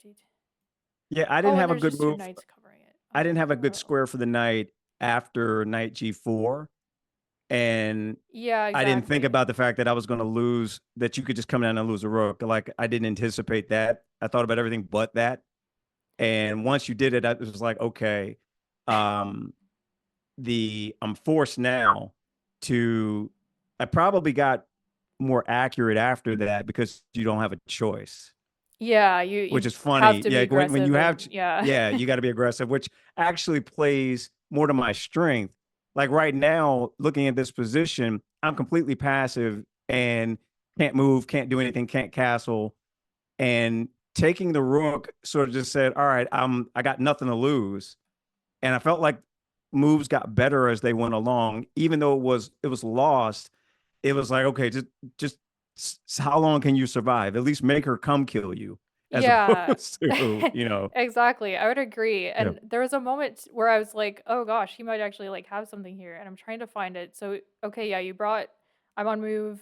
Yeah, I didn't Oh, and have a there's good just two move. knights covering it. I didn't have a good Oh. square for the knight after knight G4. and Yeah, I didn't think exactly. about the fact that I was going to lose, that you could just come down and lose a rook. Like I didn't anticipate that. I thought about everything but that. And once you did it, I was like, okay, um, I'm forced now to. I probably got more accurate after that because you don't have a choice, Yeah, which you is have funny. to be Yeah, when you aggressive have, and yeah. yeah, you got to be aggressive, which actually plays more to my strength. Like right now, looking at this position, I'm completely passive and can't move, can't do anything, can't castle, and taking the rook sort of just said, "All right, I got nothing to lose," and I felt like moves got better as they went along, even though it was lost. It was like, okay, just how long can you survive? At least make her come kill you, as Yeah. opposed to Exactly, I would agree, yeah. and there was a moment where I was like, "Oh gosh, he might actually, like, have something here," and I'm trying to find it. So, okay, yeah, you brought I'm on move,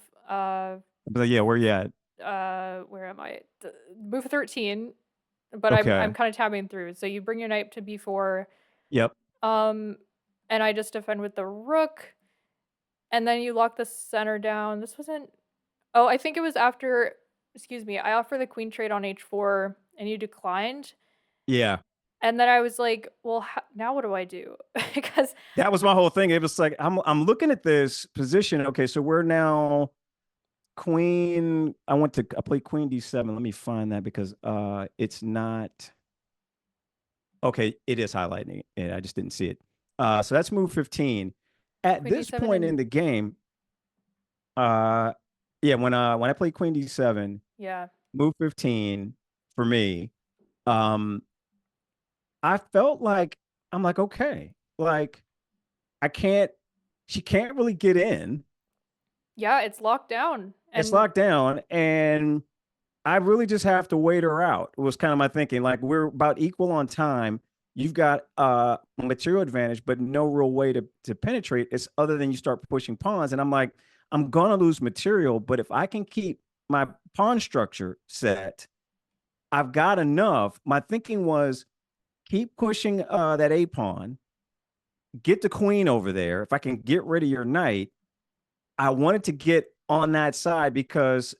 But yeah, where you at? where am I? Move 13, but I'm Okay. kinda tabbing through. So you bring your knight to B4, Yep. um, and I just defend with the rook, and then you lock the center down. This wasn't Oh, I think it was after excuse me, I offered the queen trade on H4 and you declined. Yeah. And then I was like, "Well, ho now what do I do?" Because That was my whole thing. It was like I'm looking at this position. Okay, so we're now queen. I played queen D7. Let me find that because it's not. Okay, it is highlighting it. I just didn't see it. So that's move 15. At queen this D7 point and in the game, uh yeah, when I played queen D7, yeah. move 15 for me, um, I felt like I'm like, okay, like I can't she can't really get in. Yeah, it's locked down, It's and locked down, and I really just have to wait her out. Was kind of my thinking. Like we're about equal on time. You've got a material advantage, but no real way to penetrate. It's other than you start pushing pawns. And I'm like, I'm gonna lose material, but if I can keep my pawn structure set, I've got enough. My thinking was keep pushing that a pawn, get the queen over there. If I can get rid of your knight, I wanted to get on that side because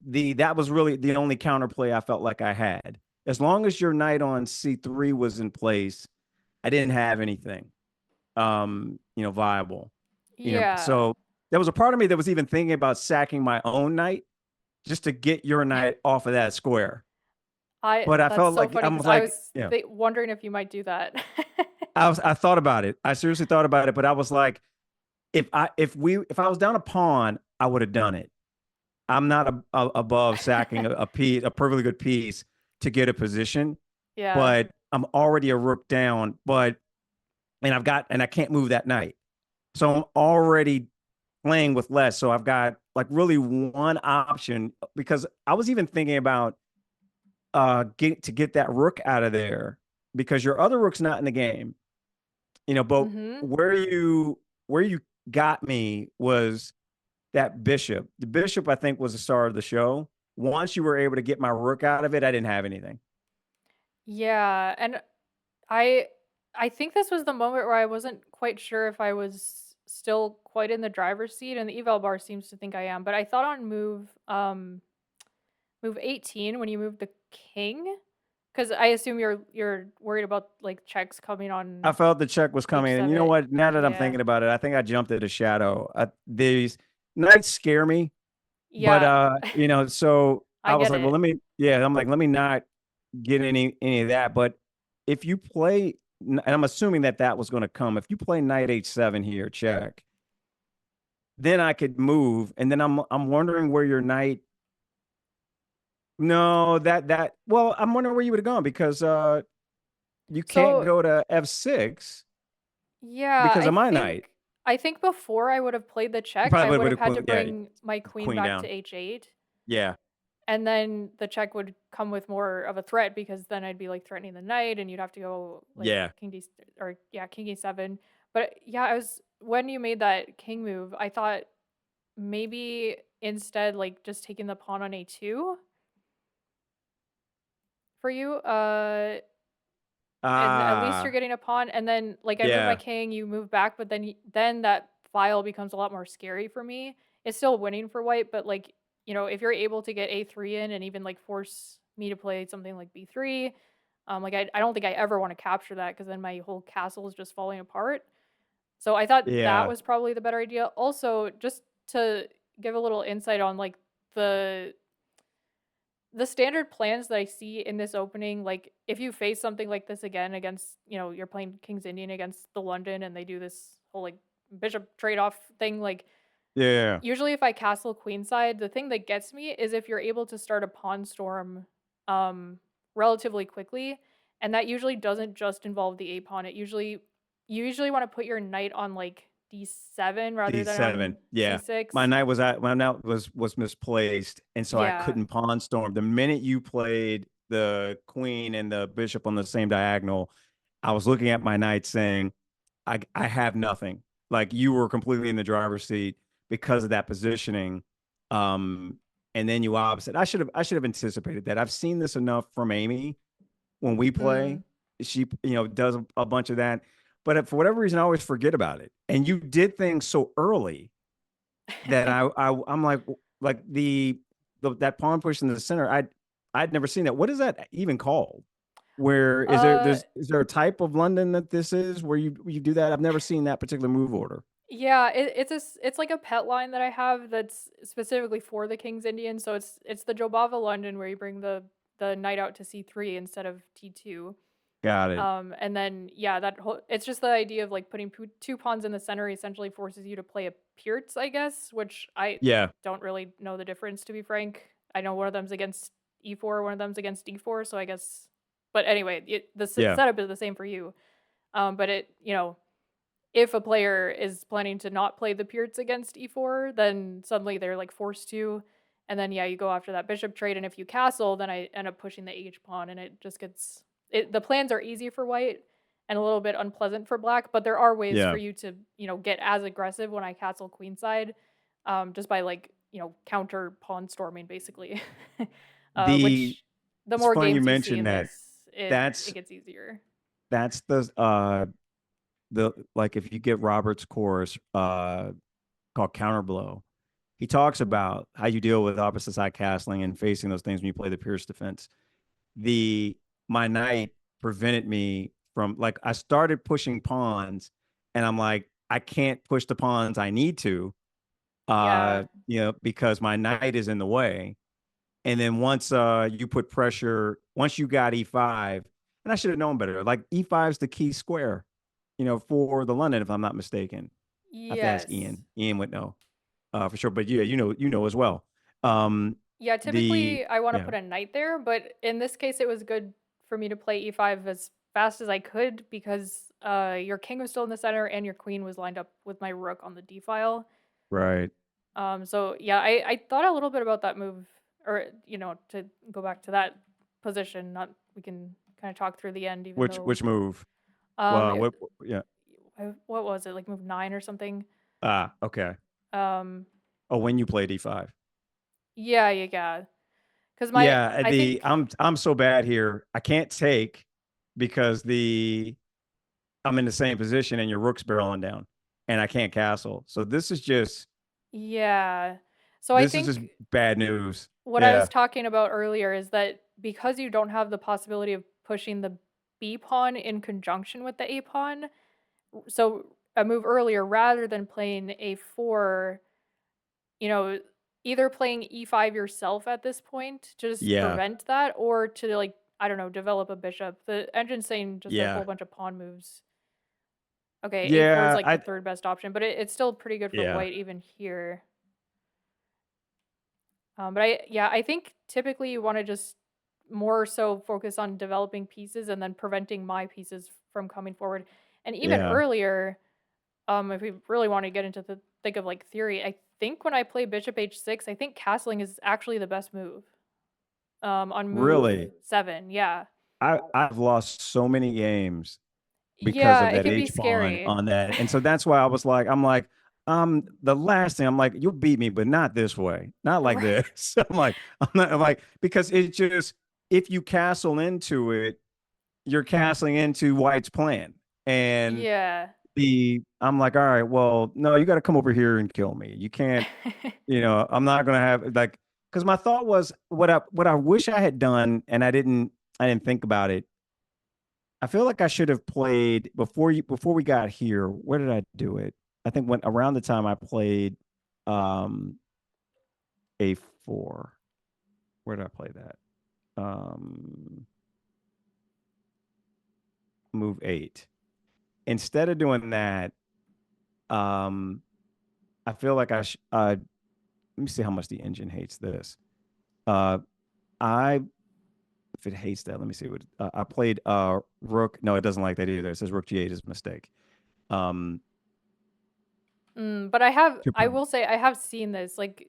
that was really the only counterplay I felt like I had. As long as your knight on C3 was in place, I didn't have anything viable. yeah. So there was a part of me that was even thinking about sacking my own knight just to get your knight off of that square. I But I That's felt so like funny I because was I like, was yeah, wondering if you might do that. I thought about it. I seriously thought about it, but I was like, if I was down a pawn, I would have done it. I'm not above sacking a perfectly good piece to get a position, Yeah. but I'm already a rook down. And I can't move that knight, so I'm already playing with less. So I've got like really one option because I was even thinking about get that rook out of there because your other rook's not in the game, But Mhm. where you got me was that bishop. The bishop, I think, was the star of the show. Once you were able to get my rook out of it, I didn't have anything. Yeah, and I I think this was the moment where I wasn't quite sure if I was still quite in the driver's seat, and the eval bar seems to think I am, but I thought on move 18 when you move the king, because I assume you're worried about, like, checks coming I on felt the check was coming, and you know H7. what? Now that I'm Yeah. thinking about it, I think I jumped at a shadow. These knights scare me, but Yeah. so I I was get like, well, it. I'm like, let me not get any of that. But if you play, and I'm assuming that was going to come. If you play knight H7 here, check, then I could move, and then I'm wondering where your knight. No, well, I'm wondering where you would have gone because you can't So, go to F6 yeah, because of my knight. I think before I would have played the You check, I probably would would have have had to put, yeah, bring my queen queen back to down. H8. Yeah. And then the check would come with more of a threat because then I'd be like threatening the knight and you'd have to go like Yeah. king d or yeah, king e7. But yeah, I was when you made that king move, I thought maybe instead like just taking the pawn on a2 for you. And at least you're Ah, getting a pawn and then like I move my yeah. king, you move back, but then that file becomes a lot more scary for me. It's still winning for white, but like, if you're able to get a3 in and even like force me to play something like b3, like I don't think I ever want to capture that because then my whole castle is just falling apart. So I thought that Yeah. was probably the better idea. Also, just to give a little insight on like the the standard plans that I see in this opening, like if you face something like this again against, you're playing King's Indian against the London and they do this whole like bishop trade-off thing, like Yeah. usually if I castle queenside, the thing that gets me is if you're able to start a pawn storm relatively quickly, and that usually doesn't just involve the a pawn. You usually want to put your knight on like d7 rather than on D7. Yeah. c6. My knight was misplaced, and so I Yeah. couldn't pawn storm. The minute you played the queen and the bishop on the same diagonal, I was looking at my knight saying, I have nothing. Like you were completely in the driver's seat because of that positioning. Um, and then you opposite. I should have anticipated that. I've seen this enough from Amy when we play. Mm. She, does a bunch of that. But for whatever reason, I always forget about it. And you did things so early that I'm like that pawn push in the center. I'd never seen that. What is that even called? Where uh is there a type of London that this is where you do that? I've never seen that particular move order. Yeah, it's like a pet line that I have that's specifically for the King's Indian. So it's the Jobava London where you bring the knight out to c3 instead of t2. Got it. And then yeah, that whole it's just the idea of like putting two pawns in the center essentially forces you to play a Pierce, I guess, which I Yeah. don't really know the difference to be frank. I know one of them's against e4, one of them's against d4, so I guess. But anyway, the Yeah. setup is the same for you. But if a player is planning to not play the Pierce against e4, then suddenly they're like forced to. And then yeah, you go after that bishop trade, and if you castle, then I end up pushing the h pawn, and it just gets the plans are easy for white and a little bit unpleasant for black, but there are ways Yeah. for you to get as aggressive when I castle queenside, just by like counter pawn storming basically, The which the It's more funny you games you see mentioned in that. this, it That's gets easier. that's the like if you get Robert's course called Counterblow, he talks about how you deal with opposite side castling and facing those things when you play the Pierce defense. The My knight prevented me from, like, I started pushing pawns and I'm like, I can't push the pawns I need to, Yeah. because my knight is in the way. And then once you put pressure, once you got e5, and I should have known better, like e5 is the key square, for the London, if I'm not mistaken. I have to ask Yes. Ian. Ian would know for sure. But yeah, you know as well. Um, Yeah, the typically I want to Yeah, put a knight there, but in this case it was good for me to play e5 as fast as I could because your king was still in the center and your queen was lined up with my rook on the d file. right. So yeah, I thought a little bit about that move, or to go back to that position. Not we can kind of talk through the end, even though Which move? um Well, it, yeah. what was it, like move 9 or something? Okay. Um Oh, when you played e5. yeah, yeah, yeah. Because my Yeah, I the think I'm so bad here. I can't take because I'm in the same position and your rook's barreling down and I can't castle. So yeah. So I this is just think bad news. what I was Yeah. talking about earlier is that because you don't have the possibility of pushing the B pawn in conjunction with the A pawn, so a move earlier, rather than playing A4, you know, either playing E5 yourself at this point to just Yeah. prevent that, or to like, I don't know, develop a bishop. The engine's saying just a whole Yeah. bunch of pawn moves. Okay, A4 is Yeah, like the I third best option, but it's still pretty good for yeah. white even here. But I think typically you want to just more so focus on developing pieces and then preventing my pieces from coming forward. And even Yeah. earlier, if we really want to get into the think of like theory, I think when I play bishop h6, I think castling is actually the best move. On move Really. 7, yeah, I've lost so many games because yeah, of it that can be H pawn scary. on that. And so that's why I'm like, the last thing I'm like, you'll beat me, but not this way, not like Right. this. I'm like, because it just, if you castle into it, you're castling into White's plan. And Yeah. I'm like, all right, well, no, you got to come over here and kill me. You can't, I'm not gonna have like, because my thought was what I wish I had done, and I didn't think about it. I feel like I should have played before we got here. Where did I do it? I think when around the time I played um A4. Where did I play that? Move 8. Instead of doing that, um I feel like let me see how much the engine hates this. Uh I if it hates that, let me see what I played Rook. No, it doesn't like that either. It says Rook G8 is a mistake. Um But I Super. will say I have seen this like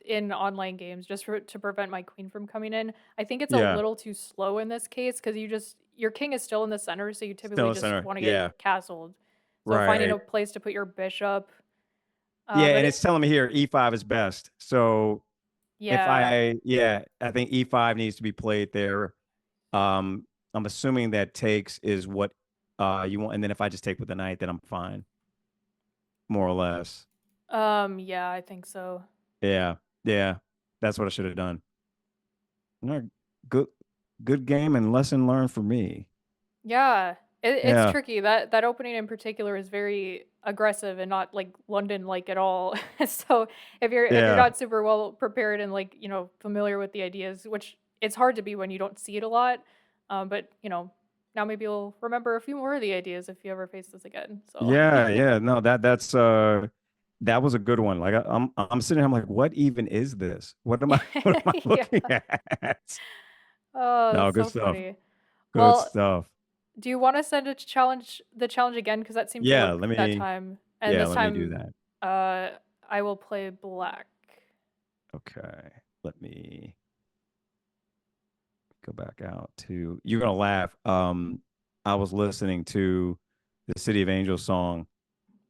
in online games just to prevent my queen from coming in. I think it's a Yeah. little too slow in this case because your king is still in the center, so you Still typically in just center. want to get Yeah. castled. So finding Right. a place to put your bishop, Yeah, but and it's telling me here E5 is best. So yeah, yeah, I think E5 needs to be played there. I'm assuming that takes is what you want, and then if I just take with the knight, then I'm fine, more or less. yeah, I think so. Yeah, yeah, that's what I should have done. All right, good, good game and lesson learned for me. Yeah, it's Yeah, tricky. That opening in particular is very aggressive and not like London like at all. So if you're yeah, not super well prepared and like familiar with the ideas, which it's hard to be when you don't see it a lot, but now maybe you'll remember a few more of the ideas if you ever face this again. So yeah. No, that was a good one. Like I'm sitting here, I'm like, what even is this? What am I what am I yeah. looking at? Oh, No, that's good so stuff. funny. Good Well, stuff. do you want to send the challenge again? Because that seemed to Yeah, work that time. And yeah, this let me do time, that. uh, I will play black. Okay. Let me go back out to you're gonna laugh. I was listening to the City of Angels song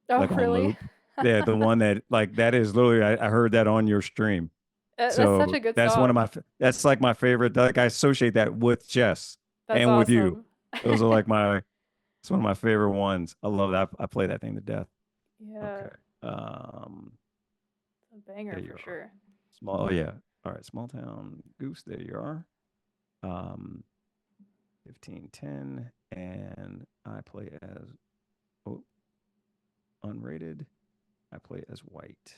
Oh, like on really? loop. Yeah, the one that like that is literally I heard that on your stream. That's such So a good that's one of song. my that's like my favorite. Like I associate that with chess That's and with you. awesome. Those are like my it's one of my favorite ones. I love that. I play that thing to death. Yeah, Okay. Um, it's a banger there you for are. sure. Small. Oh yeah. All right. Small town goose. There you are. Um, 1510, and I play as oh, unrated. I play as white.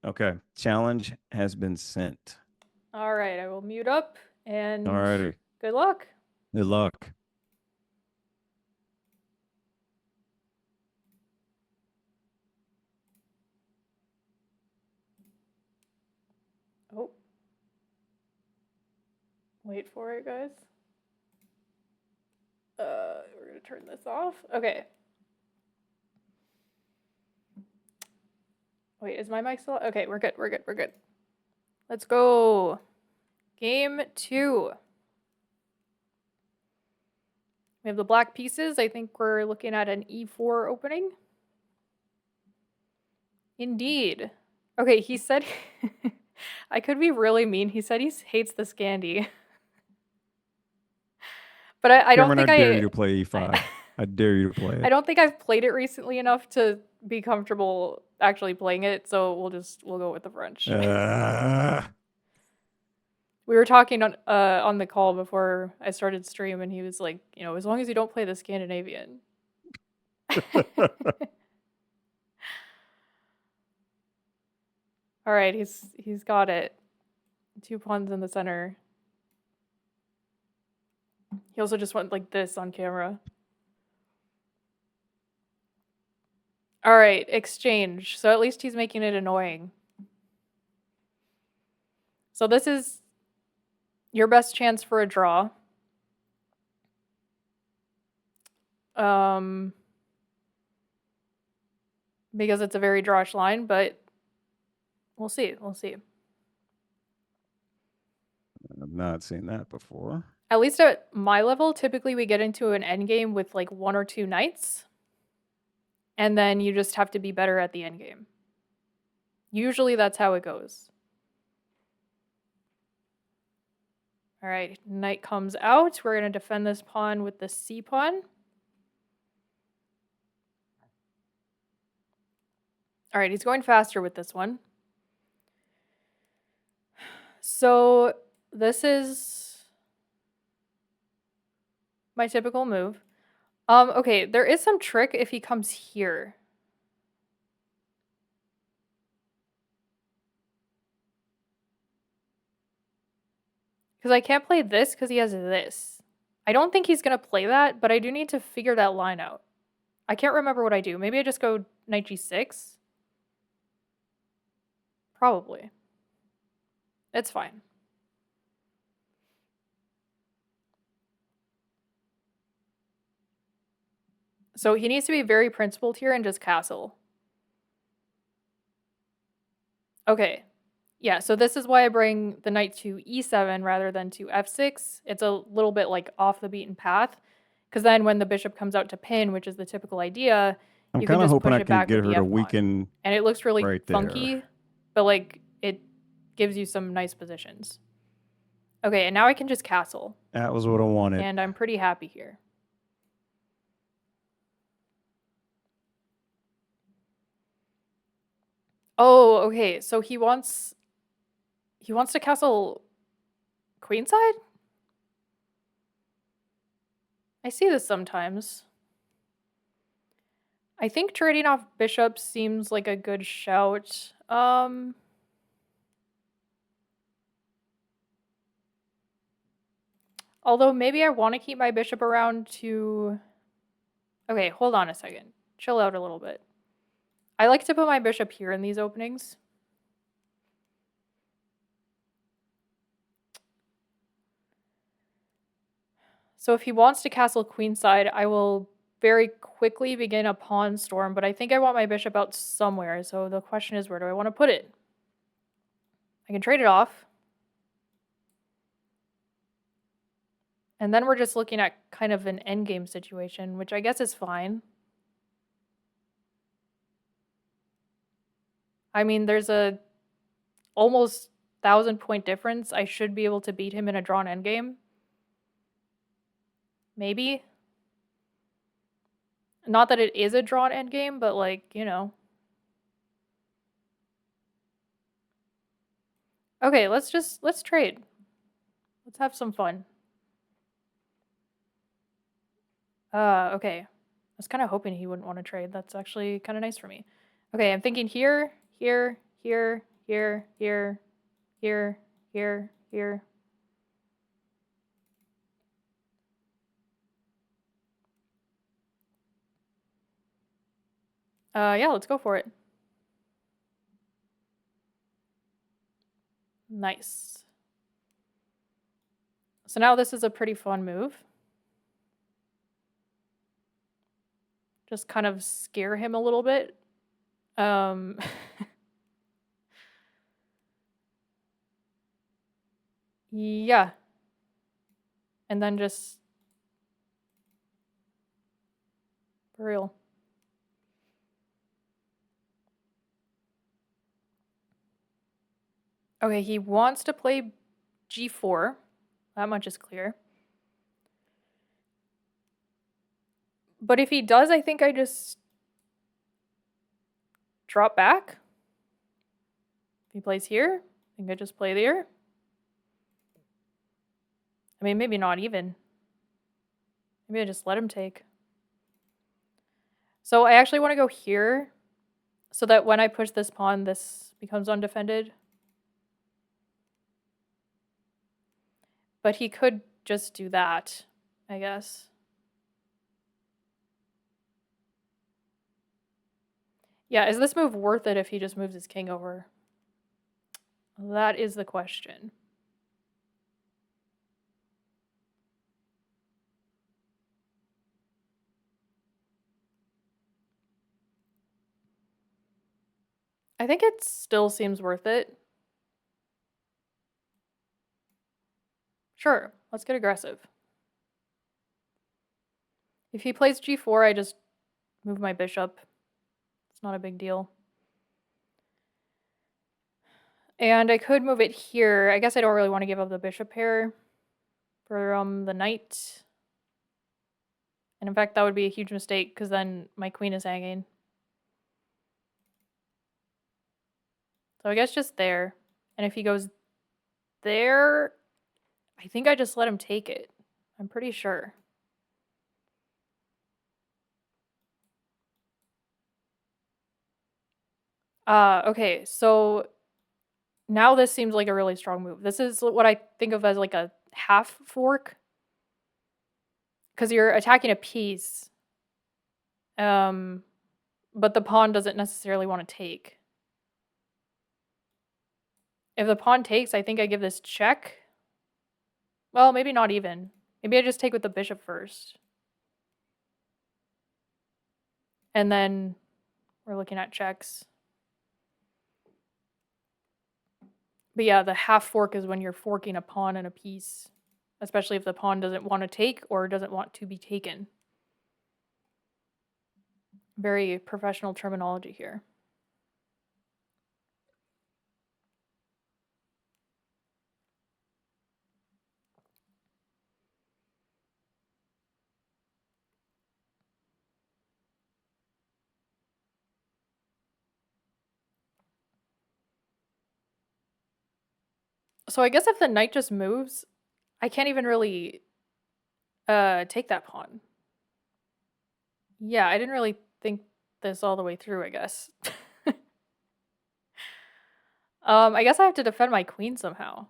Okay. Challenge has been sent. All right, I will mute up All and righty. good luck. Good luck. Oh, wait for it, guys. We're gonna turn this off. Okay. Wait, is my mic still? Okay, we're good. We're good. We're good. Let's go. Game 2. We have the black pieces. I think we're looking at an E4 opening. Indeed. Okay, he said I could be really mean. He said he hates the Scandi. But I don't Cameron, I think dare you to play I E5. I dare you to play I it. don't think I've played it recently enough to be comfortable actually playing it, so we'll go with the French. Uh, We were talking on the call before I started stream and he was like, as long as you don't play the Scandinavian. All right, he's got it. 2 pawns in the center. He also just went like this on camera. All right, exchange. So at least he's making it annoying. So this is your best chance for a draw. Um, because it's a very drawish line, but we'll see. We'll see. I've not seen that before. At least at my level, typically we get into an endgame with like 1 or 2 knights, and then you just have to be better at the endgame. Usually that's how it goes. All right, knight comes out. We're going to defend this pawn with the c pawn. All right, he's going faster with this one. So this is my typical move. Okay, there is some trick if he comes here. Because I can't play this because he has this. I don't think he's going to play that, but I do need to figure that line out. I can't remember what I do. Maybe I just go knight g6? Probably. It's fine. So he needs to be very principled here and just castle. Okay. Yeah, so this is why I bring the knight to e7 rather than to f6. It's a little bit like off the beaten path. Because then when the bishop comes out to pin, which is the typical idea, I'm you can kind of just hoping push I it can back get with her the to f pawn. weaken. And it looks really right funky, there. but like it gives you some nice positions. Okay, and now I can just castle. That was what I wanted. And I'm pretty happy here. Oh, okay. So he wants to castle queenside? I see this sometimes. I think trading off bishops seems like a good shout. Although maybe I want to keep my bishop around to... Okay, hold on a second. Chill out a little bit. I like to put my bishop here in these openings. So if he wants to castle queenside, I will very quickly begin a pawn storm, but I think I want my bishop out somewhere, so the question is, where do I want to put it? I can trade it off. And then we're just looking at kind of an endgame situation, which I guess is fine. I mean, there's a almost 1,000-point difference. I should be able to beat him in a drawn endgame. Maybe. Not that it is a drawn endgame, but like, you know. Okay, let's trade. Let's have some fun. Okay. I was kind of hoping he wouldn't want to trade. That's actually kind of nice for me. Okay, I'm thinking here, here, here, here, here, here, here, here. Yeah, let's go for it. Nice. So now this is a pretty fun move. Just kind of scare him a little bit. Yeah. And then just... For real. Okay, he wants to play g4. That much is clear. But if he does, I think I just drop back. If he plays here, I think I just play there. I mean, maybe not even. Maybe I just let him take. So I actually want to go here so that when I push this pawn, this becomes undefended. But he could just do that, I guess. Yeah, is this move worth it if he just moves his king over? That is the question. I think it still seems worth it. Sure, let's get aggressive. If he plays g4, I just move my bishop. It's not a big deal. And I could move it here. I guess I don't really want to give up the bishop pair for the knight. And in fact, that would be a huge mistake because then my queen is hanging. So I guess just there. And if he goes there, I think I just let him take it. I'm pretty sure. Okay, so now this seems like a really strong move. This is what I think of as like a half fork. Because you're attacking a piece. But the pawn doesn't necessarily want to take. If the pawn takes, I think I give this check. Well, maybe not even. Maybe I just take with the bishop first. And then we're looking at checks. But yeah, the half fork is when you're forking a pawn and a piece, especially if the pawn doesn't want to take or doesn't want to be taken. Very professional terminology here. So I guess if the knight just moves, I can't even really take that pawn. Yeah, I didn't really think this all the way through, I guess. I guess I have to defend my queen somehow.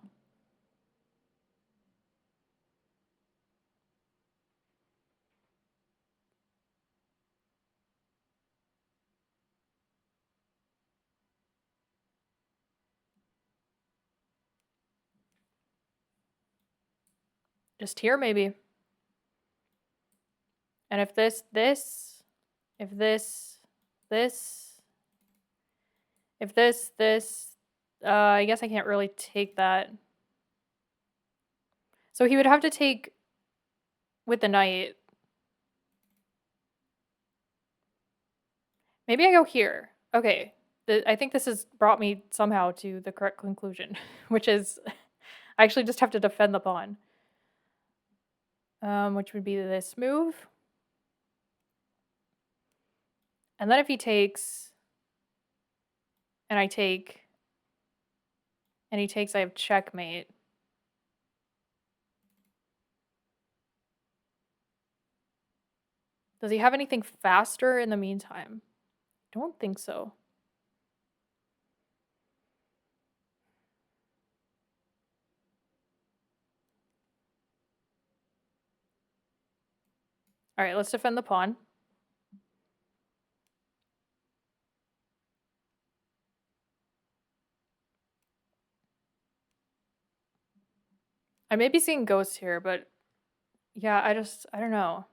Just here, maybe. And if this, if this, if this, I guess I can't really take that. So he would have to take with the knight. Maybe I go here. Okay. I think this has brought me somehow to the correct conclusion, which is I actually just have to defend the pawn. Which would be this move. And then if he takes, and I take, and he takes, I have checkmate. Does he have anything faster in the meantime? Don't think so. All right, let's defend the pawn. I may be seeing ghosts here, but yeah, I don't know.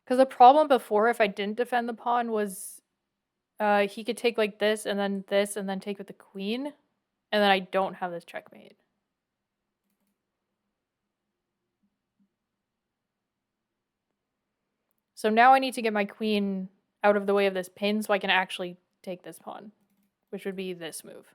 Because the problem before, if I didn't defend the pawn, was he could take like this, and then take with the queen, and then I don't have this checkmate. So now I need to get my queen out of the way of this pin so I can actually take this pawn, which would be this move.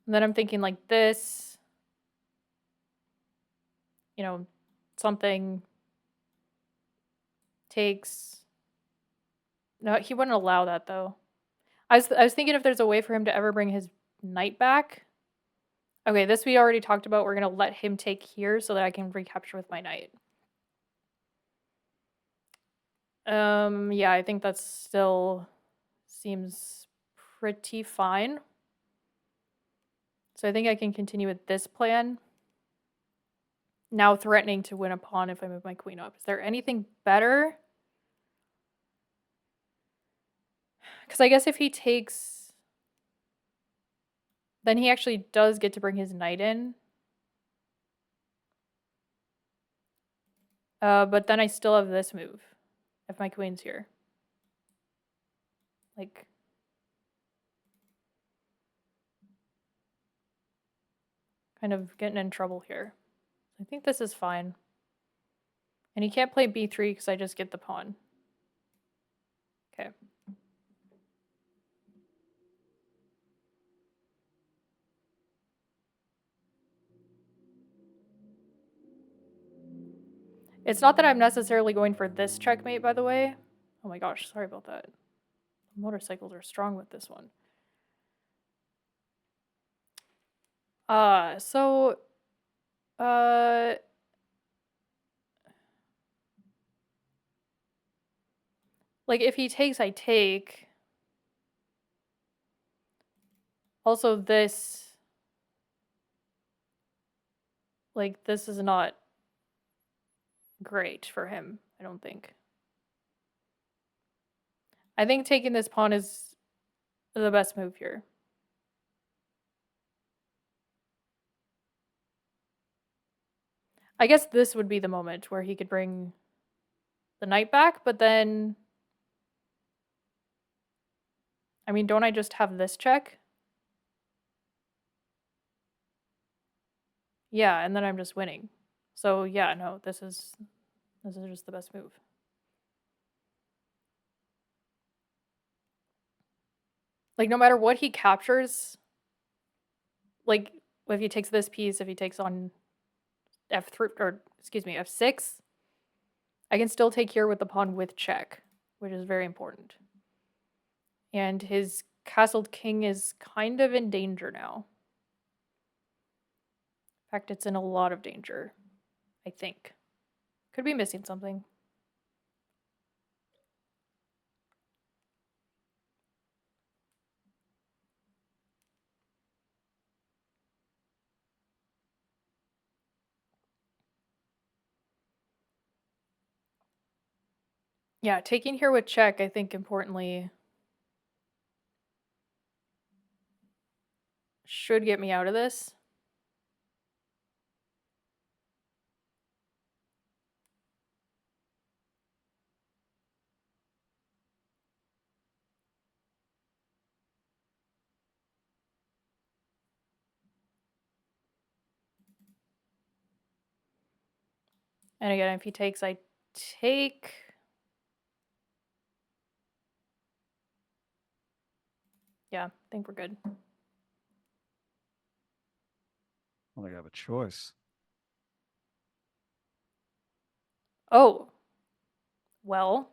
And then I'm thinking like this, you know, something takes. No, he wouldn't allow that though. I was thinking if there's a way for him to ever bring his knight back. Okay, this we already talked about. We're going to let him take here so that I can recapture with my knight. Yeah, I think that still seems pretty fine. So I think I can continue with this plan. Now threatening to win a pawn if I move my queen up. Is there anything better? Because I guess if he takes, then he actually does get to bring his knight in. But then I still have this move if my queen's here. Like, kind of getting in trouble here. I think this is fine. And he can't play b3 because I just get the pawn. Okay. It's not that I'm necessarily going for this checkmate, by the way. Oh my gosh, sorry about that. Motorcycles are strong with this one. So like if he takes, I take. Also this, like this is not great for him, I don't think. I think taking this pawn is the best move here. I guess this would be the moment where he could bring the knight back, but then, I mean, don't I just have this check? Yeah, and then I'm just winning. So yeah, no, this is just the best move. Like no matter what he captures, like if he takes this piece, if he takes on f3 or excuse me, f6, I can still take here with the pawn with check, which is very important. And his castled king is kind of in danger now. In fact, it's in a lot of danger, I think. Could be missing something. Yeah, taking here with check, I think importantly, should get me out of this. And again, if he takes, I take. Yeah, I think we're good. I don't think I have a choice. Oh. Well.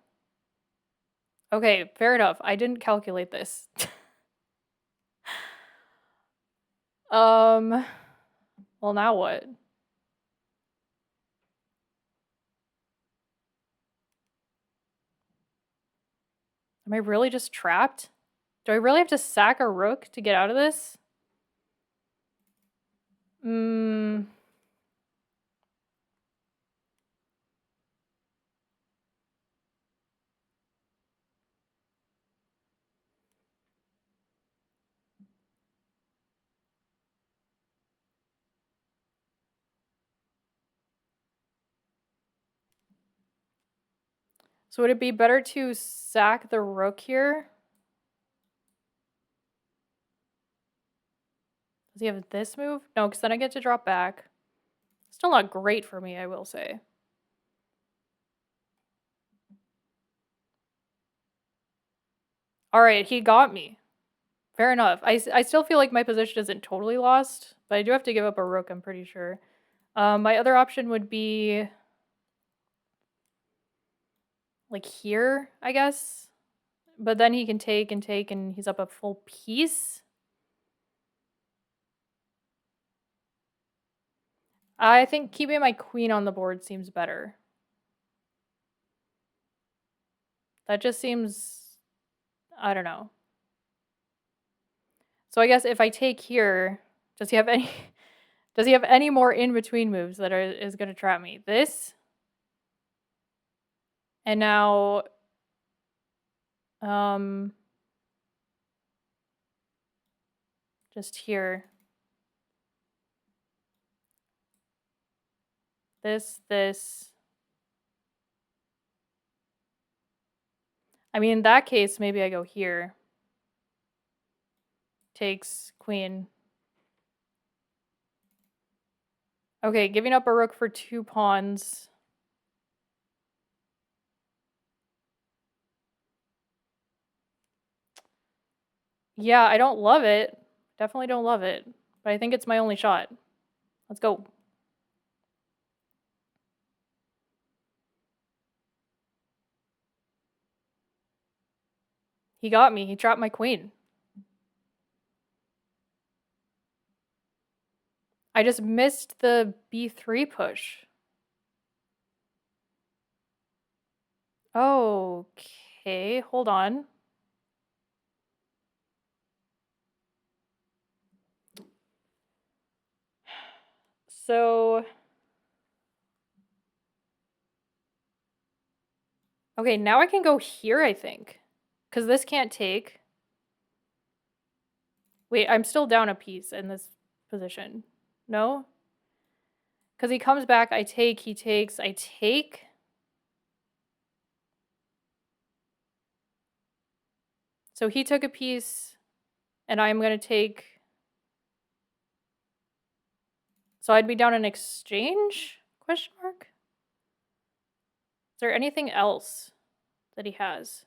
Okay, fair enough. I didn't calculate this. Well, now what? Am I really just trapped? Do I really have to sack a rook to get out of this? So would it be better to sack the rook here? Does he have this move? No, because then I get to drop back. Still not great for me, I will say. All right, he got me. Fair enough. I still feel like my position isn't totally lost, but I do have to give up a rook, I'm pretty sure. My other option would be like here, I guess. But then he can take and take, and he's up a full piece. I think keeping my queen on the board seems better. That just seems, I don't know. So I guess if I take here, does he have any more in-between moves that is going to trap me? This. And now just here. This. I mean, in that case, maybe I go here. Takes queen. Okay, giving up a rook for 2 pawns. Yeah, I don't love it. Definitely don't love it. But I think it's my only shot. Let's go. He got me. He trapped my queen. I just missed the b3 push. Okay, hold on. So, okay, now I can go here, I think. Because this can't take. Wait, I'm still down a piece in this position. No? Because he comes back, I take, he takes, I take. So he took a piece, and I'm going to take. So I'd be down an exchange? Question mark? Is there anything else that he has?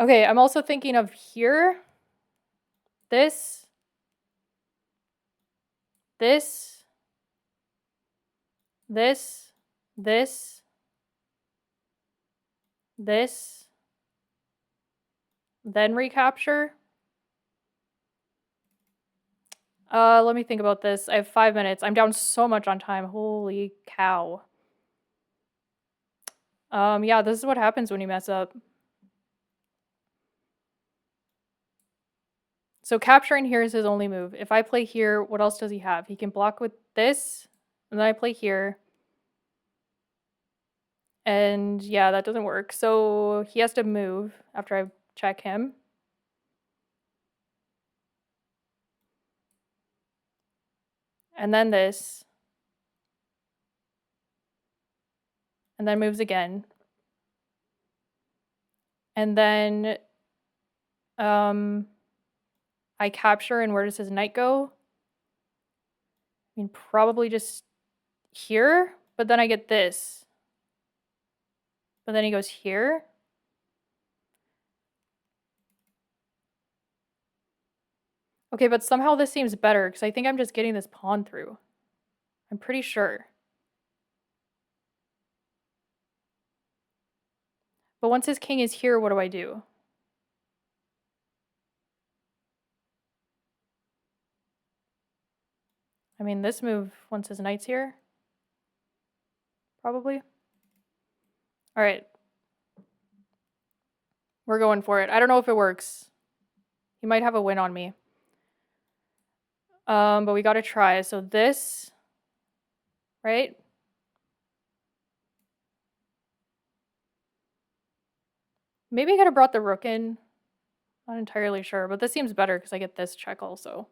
Okay, I'm also thinking of here. This. This. This. This. This. Then recapture. Let me think about this. I have 5 minutes. I'm down so much on time. Holy cow. Yeah, this is what happens when you mess up. So capturing here is his only move. If I play here, what else does he have? He can block with this, and then I play here. And yeah, that doesn't work. So he has to move after I check him. And then this. And then moves again. And then I capture, and where does his knight go? I mean, probably just here, but then I get this. But then he goes here. Okay, but somehow this seems better, because I think I'm just getting this pawn through. I'm pretty sure. But once his king is here, what do I do? I mean, this move, once his knight's here, probably. All right. We're going for it. I don't know if it works. He might have a win on me. But we gotta try. So this, right? Maybe I could have brought the rook in. Not entirely sure, but this seems better because I get this check also.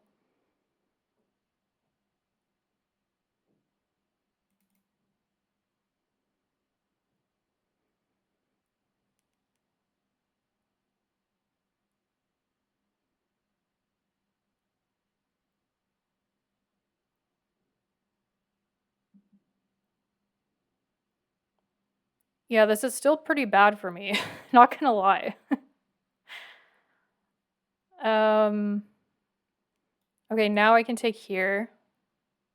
Yeah, this is still pretty bad for me. Not gonna lie. Okay, now I can take here,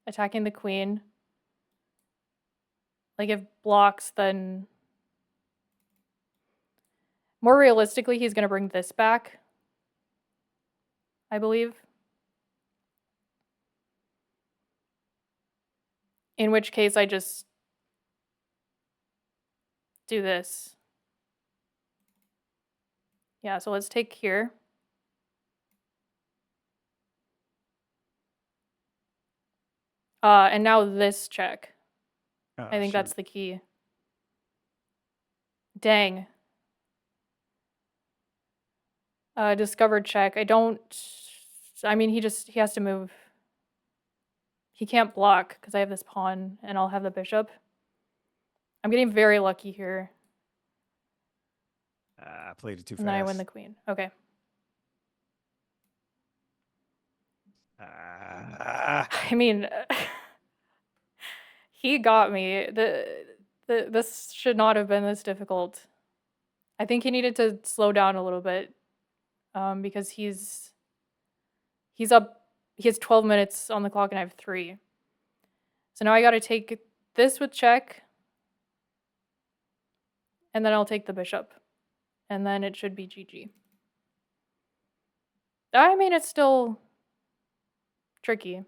attacking the queen. Like, if blocks, then more realistically, he's gonna bring this back, I believe. In which case, I just do this. Yeah, so let's take here. And now this check. Oh, I think shoot. that's the key. Dang. Discovered check. I mean, he has to move. He can't block because I have this pawn and I'll have the bishop. I'm getting very lucky here. I played it too fast. And then I win the queen. Okay. I mean, he got me. This should not have been this difficult. I think he needed to slow down a little bit because he's up. He has 12 minutes on the clock and I have 3. So now I got to take this with check, and then I'll take the bishop, and then it should be GG. I mean, it's still tricky.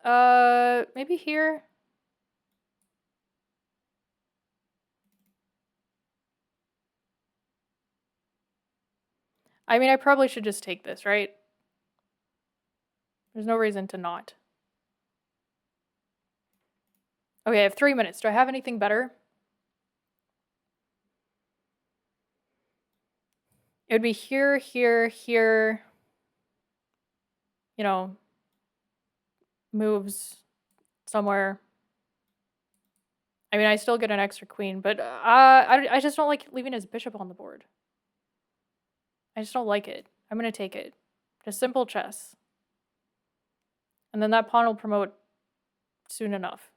Maybe here. I mean, I probably should just take this, right? There's no reason to not. Okay, I have 3 minutes. Do I have anything better? It would be here, here, here. You know, moves somewhere. I mean, I still get an extra queen, but I just don't like leaving his bishop on the board. I just don't like it. I'm going to take it. Just simple chess. And then that pawn will promote soon enough.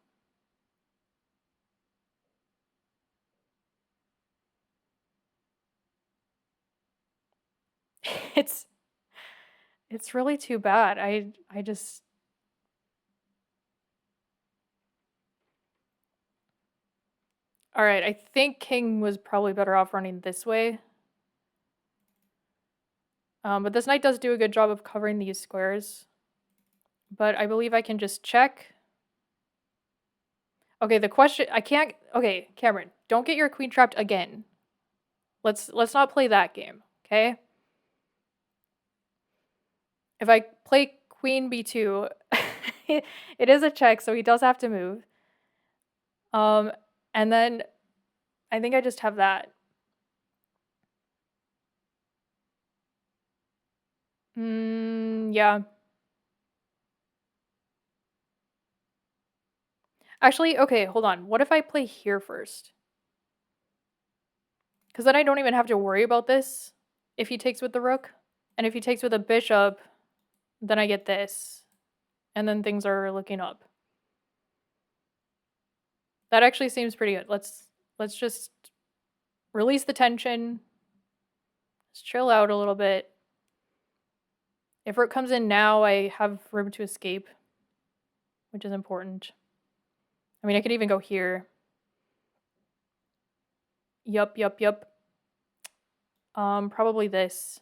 It's really too bad. I just All right, I think king was probably better off running this way. But this knight does do a good job of covering these squares. But I believe I can just check. Okay, the question I can't okay, Kamryn, don't get your queen trapped again. Let's not play that game, okay? If I play queen b2, it is a check, so he does have to move. And then I think I just have that. Yeah. Actually, okay, hold on. What if I play here first? Because then I don't even have to worry about this if he takes with the rook. And if he takes with a bishop, then I get this. And then things are looking up. That actually seems pretty good. Let's just release the tension. Just chill out a little bit. If rook comes in now, I have room to escape, which is important. I mean, I could even go here. Yup. Probably this.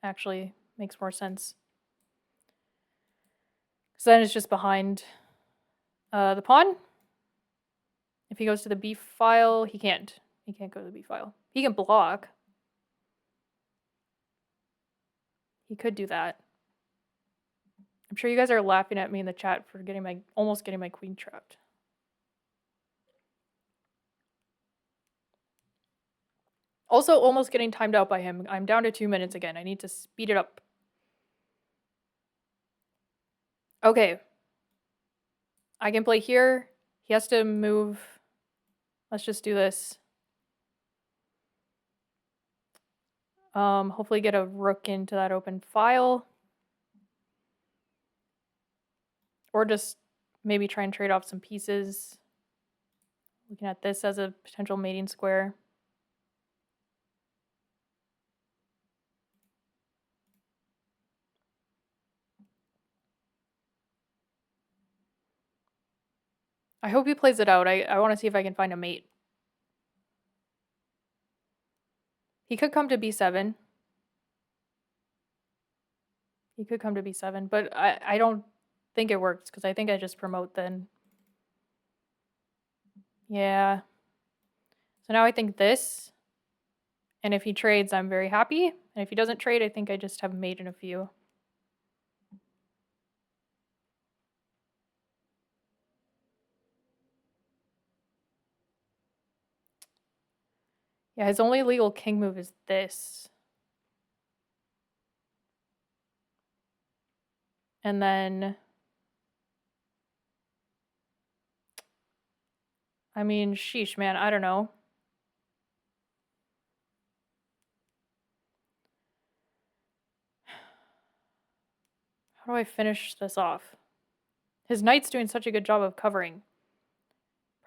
Actually, makes more sense. Because then it's just behind the pawn. If he goes to the b file, he can't. He can't go to the b file. He can block. He could do that. I'm sure you guys are laughing at me in the chat for almost getting my queen trapped. Also, almost getting timed out by him. I'm down to 2 minutes again. I need to speed it up. Okay. I can play here. He has to move. Let's just do this. Hopefully get a rook into that open file. Or just maybe try and trade off some pieces. Looking at this as a potential mating square. I hope he plays it out. I want to see if I can find a mate. He could come to b7. He could come to b7, but I don't think it works because I think I just promote then. Yeah. So now I think this. And if he trades, I'm very happy. And if he doesn't trade, I think I just have mate in a few. Yeah, his only legal king move is this. And then, I mean, sheesh, man, I don't know. How do I finish this off? His knight's doing such a good job of covering.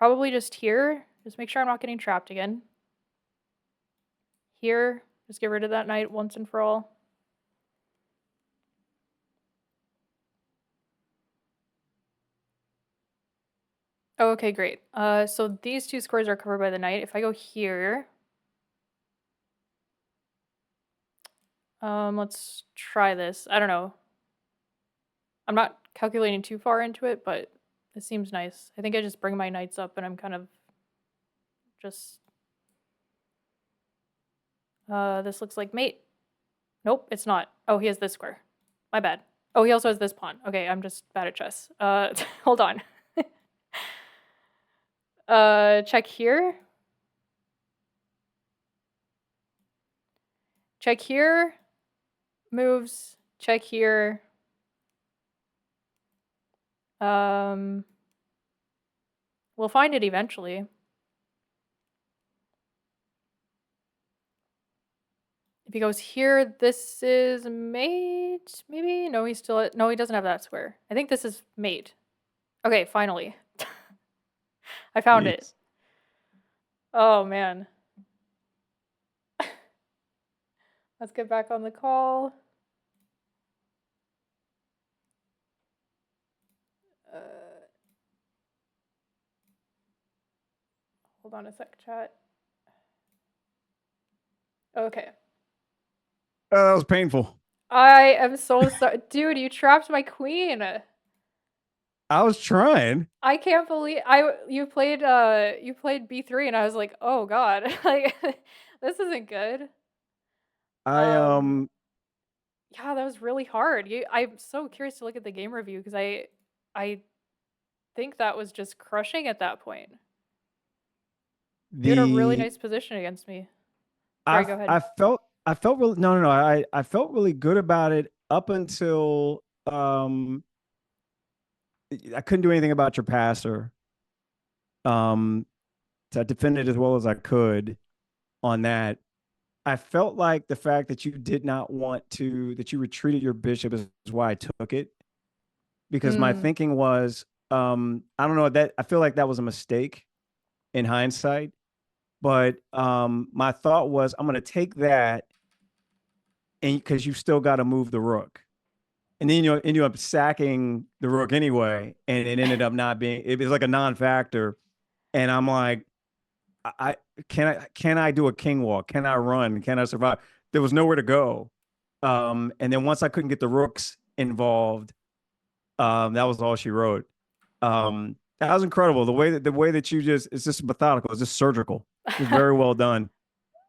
probably just here. Just make sure I'm not getting trapped again. Here, just get rid of that knight once and for all. Oh, okay, great. So these two squares are covered by the knight. If I go here, let's try this. I don't know. I'm not calculating too far into it, but it seems nice. I think I just bring my knights up and I'm kind of just... this looks like mate. Nope, it's not. Oh, he has this square. My bad. Oh, he also has this pawn. Okay, I'm just bad at chess. Hold on. Check here. Check here. Moves. Check here. We'll find it eventually. If he goes here, this is mate, maybe? No, he's still... No, he doesn't have that square. I think this is mate. Okay, finally. I found it. Oh, man. Let's get back on the call. Hold on a sec, chat. Okay. That was painful. I am so sorry. Dude, you trapped my queen. I was trying. I can't believe you played b3 and I was like, "Oh god." Like this isn't good. I Yeah, that was really hard. I'm so curious to look at the game review because I think that was just crushing at that point. You had a really the nice position against me. Sorry, go ahead. I felt really no. I felt really good about it up until I couldn't do anything about your passer. So I defended as well as I could on that. I felt like the fact that you did not want to that you retreated your bishop is why I took it, because my Mm. thinking was I don't know, that I feel like that was a mistake in hindsight, but my thought was I'm going to take that, and because you still got to move the rook, and then you end up sacking the rook anyway, and it ended up not being, it was like a non-factor, and I'm like, I can I do a king walk? Can I run? Can I survive? There was nowhere to go. And then once I couldn't get the rooks involved, that was all she wrote. That was incredible. The way that you just, it's just methodical. It's just surgical. Just very well done.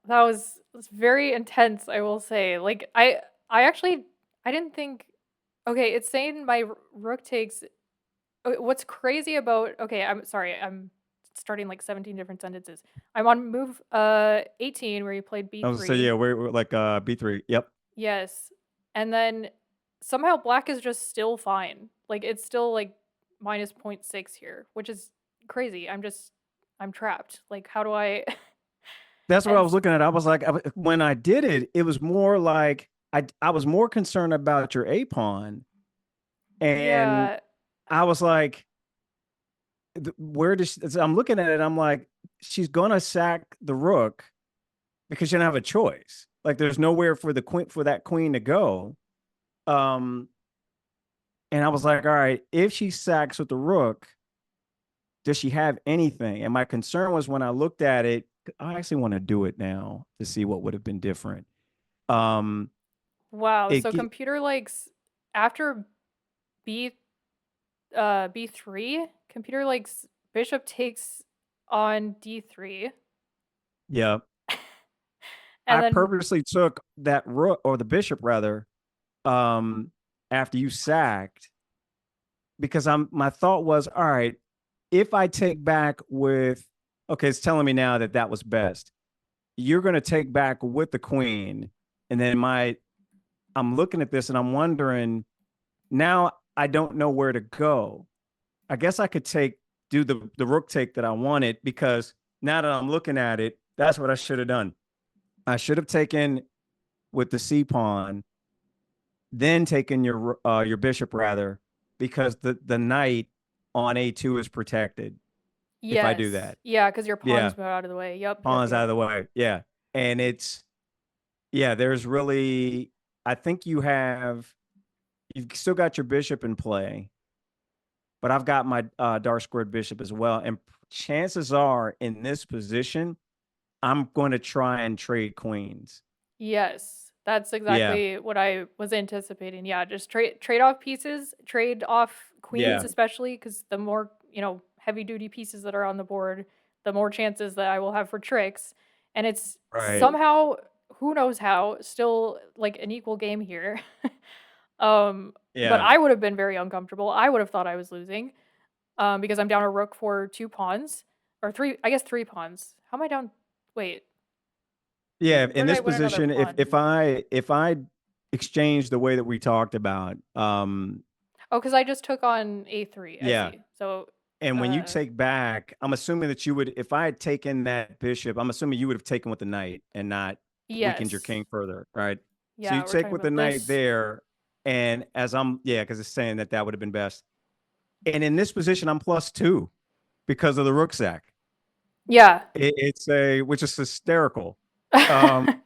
That was very intense, I will say. Like I actually I didn't think... Okay, it's saying my rook takes... What's crazy about... Okay, I'm sorry. I'm starting like 17 different sentences. I'm on move 18 where you played I was gonna say, b3. yeah, we're like B3. Yep. Yes. And then somehow black is just still fine. Like it's still like minus -0.6 here, which is crazy. I'm trapped. Like how do I... That's what I And was looking at. I was like, when I did it, it was more like I was more concerned about your A pawn, and yeah. I was like, where does she, so I'm looking at it, I'm like, she's gonna sack the rook because she don't have a choice. Like there's nowhere for the queen, for that queen to go. Um, and I was like, all right, if she sacks with the rook, does she have anything? And my concern was when I looked at it, I actually want to do it now to see what would have been different. Um, Wow. it So computer likes after b b3, computer likes bishop takes on d3, yeah, and I then... purposely took that rook, or the bishop rather, um, after you sacked, because my thought was, all right, if I take back with, okay, it's telling me now that that was best. You're going to take back with the queen, and then I'm looking at this and I'm wondering, now I don't know where to go. I guess I could do the rook take that I wanted, because now that I'm looking at it, that's what I should have done. I should have taken with the C pawn, then taken your bishop rather, because the knight on A2 is protected. if I do Yes. that. Yeah, because your Yeah, pawns move out of the way. Yep, yep, pawns out of yep. the way. Yeah, and it's yeah. There's really, I think you've still got your bishop in play, but I've got my dark squared bishop as well. And chances are in this position, I'm going to try and trade queens. Yes, that's Yeah, exactly what I was anticipating. Yeah, just trade off pieces, trade off queens, yeah, especially because the more, heavy duty pieces that are on the board, the more chances that I will have for tricks. And it's right. somehow, who knows how, still like an equal game here. But Yeah, I would have been very uncomfortable. I would have thought I was losing, because I'm down a rook for two pawns or three. I guess three pawns. How am I down? Wait, yeah. where In did I this win another position, pawn? if I exchange the way that we talked about, Oh, because I just took on A3. I yeah. see. So, And when you uh, take back, I'm assuming that you would, if I had taken that bishop, I'm assuming you would have taken with the knight and not weakened your yes. king further, right? So you Yeah, we're take talking with the about knight this. there, and yeah, because it's saying that that would have been best. And in this position, I'm +2 because of the rook sack. Yeah. It's a which is hysterical. Um,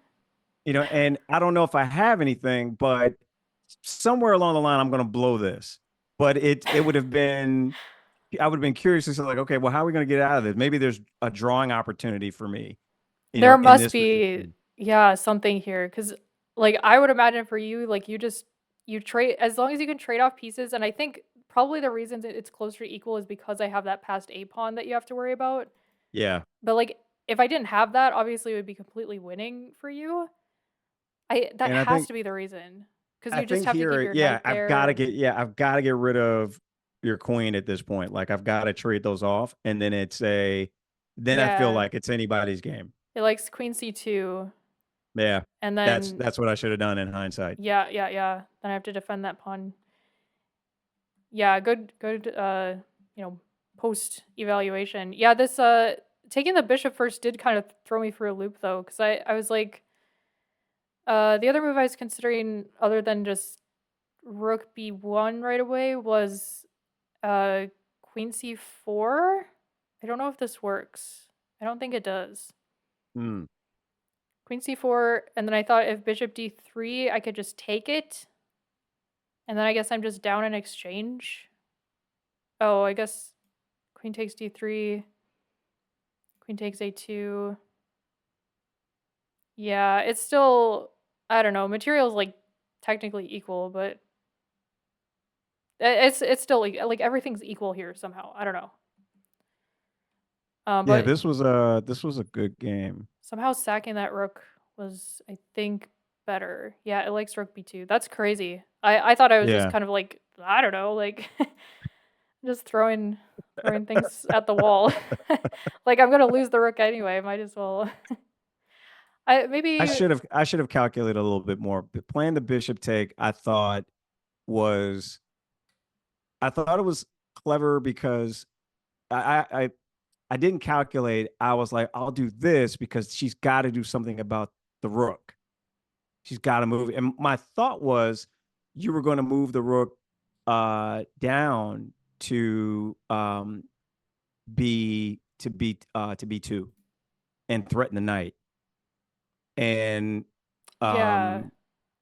and I don't know if I have anything, but somewhere along the line, I'm going to blow this. But it would have been I would have been curious to say, like, okay, well, how are we going to get out of this? Maybe there's a drawing opportunity for me, There in must this be, position. yeah, something here. Because, like, I would imagine for you, like, you trade, as long as you can trade off pieces. And I think probably the reason that it's closer to equal is because I have that passed A pawn that you have to worry about. Yeah. But, like, if I didn't have that, obviously it would be completely winning for you. That And has to be the reason. Because I you just think have to keep here, your knight there. And I've got to get rid of your queen at this point. Like I've got to trade those off. And then then I feel yeah, like it's anybody's game. it likes queen C2. Yeah. And That's then that's what I should have done in hindsight. yeah, yeah, yeah. Then I have to defend that pawn. Yeah, good you know, post evaluation. Yeah, this taking the bishop first did kind of throw me for a loop though, because I was like, the other move I was considering other than just rook b1 right away was uh queen c4. I don't know if this works. I don't think it does. Hmm. Queen c4, and then I thought if bishop d3, I could just take it. And then I guess I'm just down in exchange. Oh, I guess queen takes d3, queen takes a2. Yeah, it's still, I don't know, material's like technically equal, but it's still like everything's equal here somehow. I don't know. Yeah, But this was a good game. somehow sacking that rook was, I think, better. Yeah, it likes rook b2. That's crazy. I thought I was just Yeah. kind of like, I don't know, like just throwing things at the wall. Like I'm gonna lose the rook anyway. Might as well. I maybe I should have calculated a little bit more. But playing the bishop take, was I thought it was clever because I didn't calculate. I was like, I'll do this because she's got to do something about the rook. She's got to move. And my thought was you were going to move the rook down to to B2 and threaten the knight. And yeah. um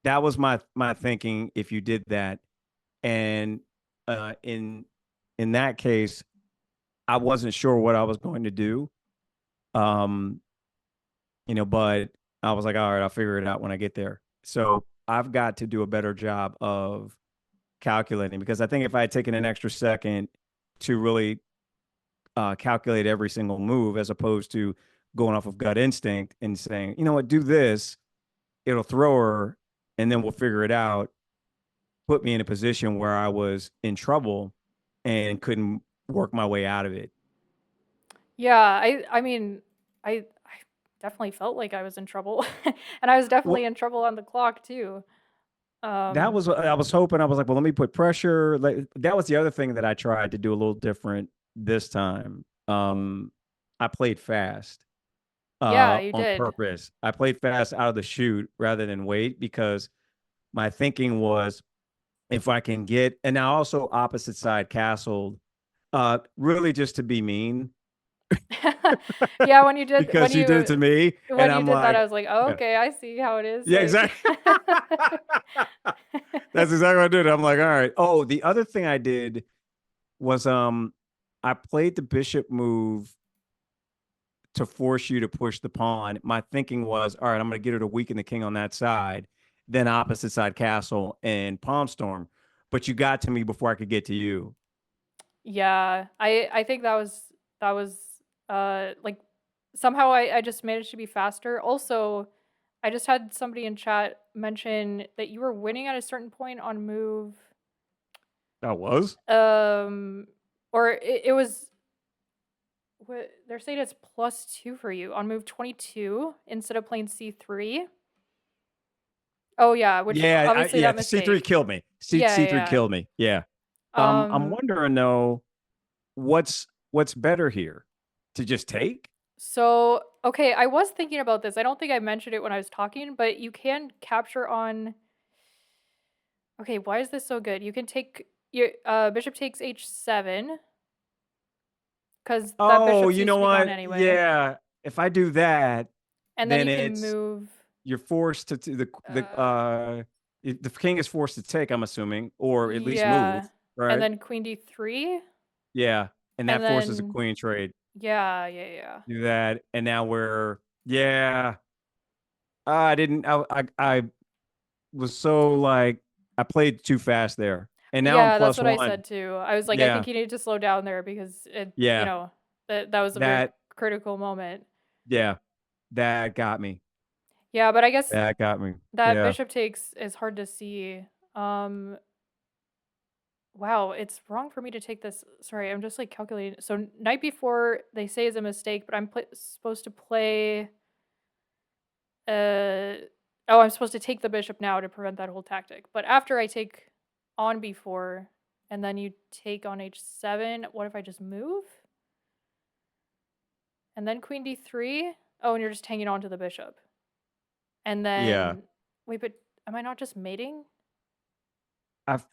that was my thinking if you did that. And in that case, I wasn't sure what I was going to do. Um, but I was like, all right, I'll figure it out when I get there. So I've got to do a better job of calculating because I think if I had taken an extra second to really calculate every single move as opposed to going off of gut instinct and saying, you know what, do this, it'll throw her, and then we'll figure it out, put me in a position where I was in trouble and couldn't work my way out of it. Yeah, I mean, I definitely felt like I was in trouble. And I was definitely Well, in trouble on the clock too. that Um, was I was hoping. I was like, well, let me put pressure. Like that was the other thing that I tried to do a little different this time. I played fast yeah, you on did. purpose. I played fast out of the shoot rather than wait because my thinking was if I can get, and now also opposite side castled, really just to be mean. Yeah, when you did because she did it to me, and I'm that, like, I was like, "Oh, yeah, okay, I see how it is." yeah, Like, exactly. That's exactly what I did. I'm like, all right. Oh, the other thing I did was I played the bishop move to force you to push the pawn. My thinking was, all right, I'm going to get her to weaken the king on that side, then opposite side castle and palm storm. But you got to me before I could get to you. yeah, I think that was like somehow I just managed to be faster. Also, I just had somebody in chat mention that you were winning at a certain point on move I was. um or it was what they're saying it's +2 for you on move 22 instead of playing C3. Oh yeah, which obviously Yeah. that C3 mistake. killed me. Yeah, C3 yeah. killed me. Yeah. I'm Um wondering though, what's better here, to just take? so okay, I was thinking about this. I don't think I mentioned it when I was talking, but you can capture on. Okay, why is this so good? You can take your bishop takes h7 because that Oh, bishop you needs know to be gone what? anyway, Yeah. If I do that, and then then you can it's move. you're forced to the king is forced to take, I'm assuming, or at least move, Yeah, and right? then queen d3, Yeah. And and that forces a then queen trade. yeah, yeah, yeah, Do that. And now we're yeah. I didn't I was so like I played too fast there. And now I'm yeah. That's plus what I one. said too. I was like, I Yeah. think you need to slow down there because Yeah. that was a very That critical moment. yeah. That got me. Yeah, but I guess That got me. that Yeah. bishop takes is hard to see. Um, wow, it's wrong for me to take this. Sorry, I'm just like calculating. So knight before they say is a mistake, but I'm supposed to play. Uh, oh, I'm supposed to take the bishop now to prevent that whole tactic. But after I take on before, and then you take on h7. What if I just move? And then queen d3. Oh, and you're just hanging on to the bishop. And Yeah. then wait, but am I not just mating?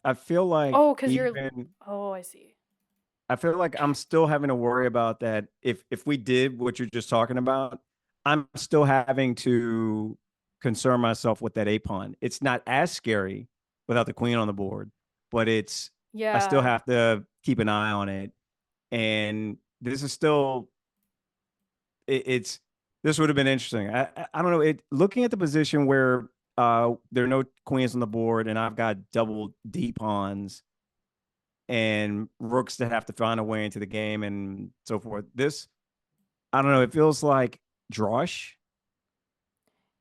I feel like Oh, because you're. even Oh, I see. I feel like I'm still having to worry about that. If we did what you're just talking about, I'm still having to concern myself with that a pawn. It's not as scary without the queen on the board, but I still Yeah. have to keep an eye on it. And this is still it's this would have been interesting. I don't know. Looking at the position where there are no queens on the board and I've got double D pawns and rooks that have to find a way into the game and so forth. This, I don't know. It feels like drawish.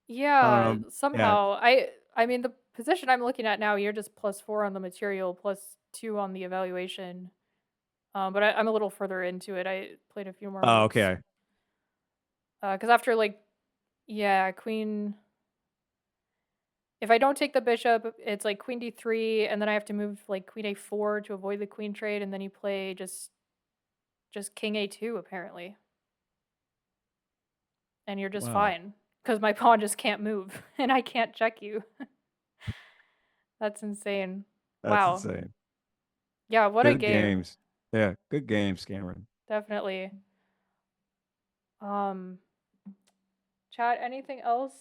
I don't Yeah, know. Yeah. somehow. I mean the position I'm looking at now, you're just +4 on the material, +2 on the evaluation. But I'm a little further into it. I played a few more Oh, moves. okay. Because after like yeah, queen if I don't take the bishop, it's like queen d3 and then I have to move like queen a4 to avoid the queen trade and then you play just king a2 apparently. And you're just Wow. fine cuz my pawn just can't move and I can't check you. That's insane. That's Wow. insane. Yeah, what a Good game. games. Yeah. Good games, Kamryn. Definitely. Um, chat, anything else?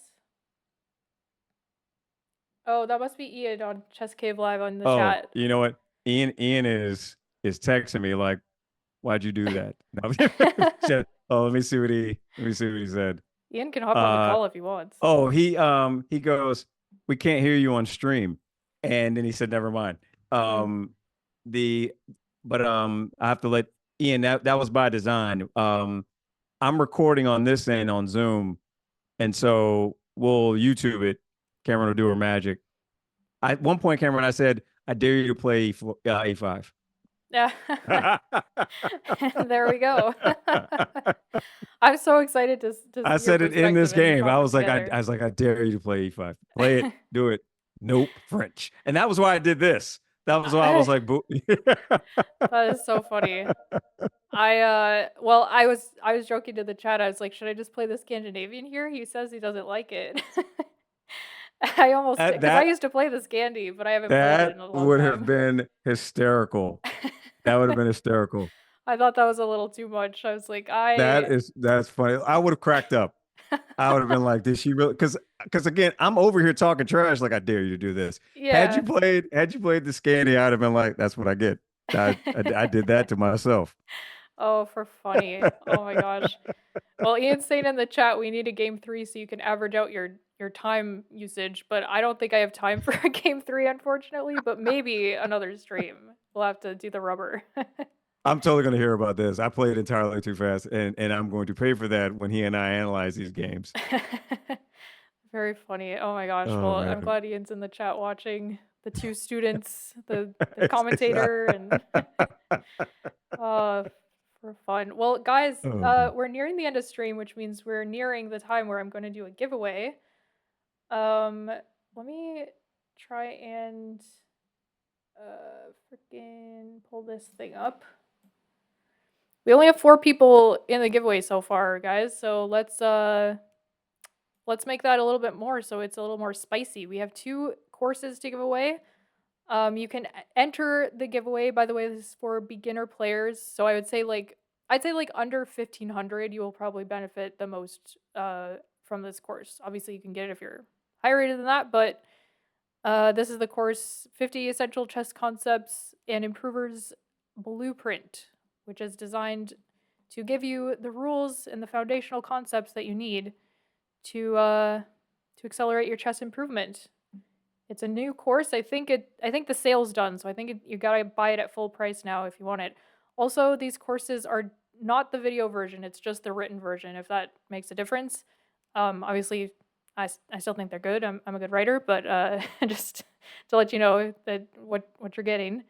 Oh, that must be Ian on Chess Cave Live on the Oh, chat. you know what? Ian is texting me like, why'd you do that? No. Oh, let me see what he said. Ian can hop on the Uh call if he wants. Oh, he goes, we can't hear you on stream. And then he said, never mind. Mm. The but I have to let Ian, that was by design. I'm recording on this end on Zoom, and so we'll YouTube it. Kamryn will do her magic. At one point, Kamryn, I said, I dare you to play A5. Yeah. There we go. I'm so excited to I see your said it in perspective this and to game. talk together. I was like, I dare you to play E5. Play it, do it. Nope, French. And that was why I did this. That was why I was like, That is so funny. I was joking to the chat. I was like, should I just play the Scandinavian here? He says he doesn't like it. I almost that because I that used to play the Scandi, but I haven't played it that in a long would have time. been hysterical. That would have been hysterical. I thought that was a little too much. I was like, I That's funny. I would have cracked up. I would have been like, did she really? Because again, I'm over here talking trash. Like, I dare you to do this. yeah. Had you played the Scandy, I'd have been like, that's what I get. I did that to myself. Oh, for funny. Oh my gosh. Well, Ian's saying in the chat we need a game 3 so you can average out your time usage, but I don't think I have time for a game 3 unfortunately, but maybe another stream. We'll have to do the rubber. I'm totally going to hear about this. I played entirely too fast, and I'm going to pay for that when he and I analyze these games. Very funny. Oh my gosh. Oh Well, I'm man, glad Ian's in the chat watching the two students, the It's not- commentator and uh for fun. Well, guys, oh man. we're nearing the end of stream, which means we're nearing the time where I'm going to do a giveaway. Um, let me try and freaking pull this thing up. We only have 4 people in the giveaway so far, guys. So let's make that a little bit more so it's a little more spicy. We have 2 courses to give away. You can enter the giveaway. By the way, this is for beginner players. So I'd say like under 1500, you will probably benefit the most from this course. Obviously, you can get it if you're higher rated than that, but this is the course 50 Essential Chess Concepts and Improvers Blueprint, which is designed to give you the rules and the foundational concepts that you need to accelerate your chess improvement. It's a new course. I think the sale's done, so I think you gotta buy it at full price now if you want it. Also, these courses are not the video version; it's just the written version. If that makes a difference, obviously, I still think they're good. I'm a good writer, but just to let you know that what you're getting.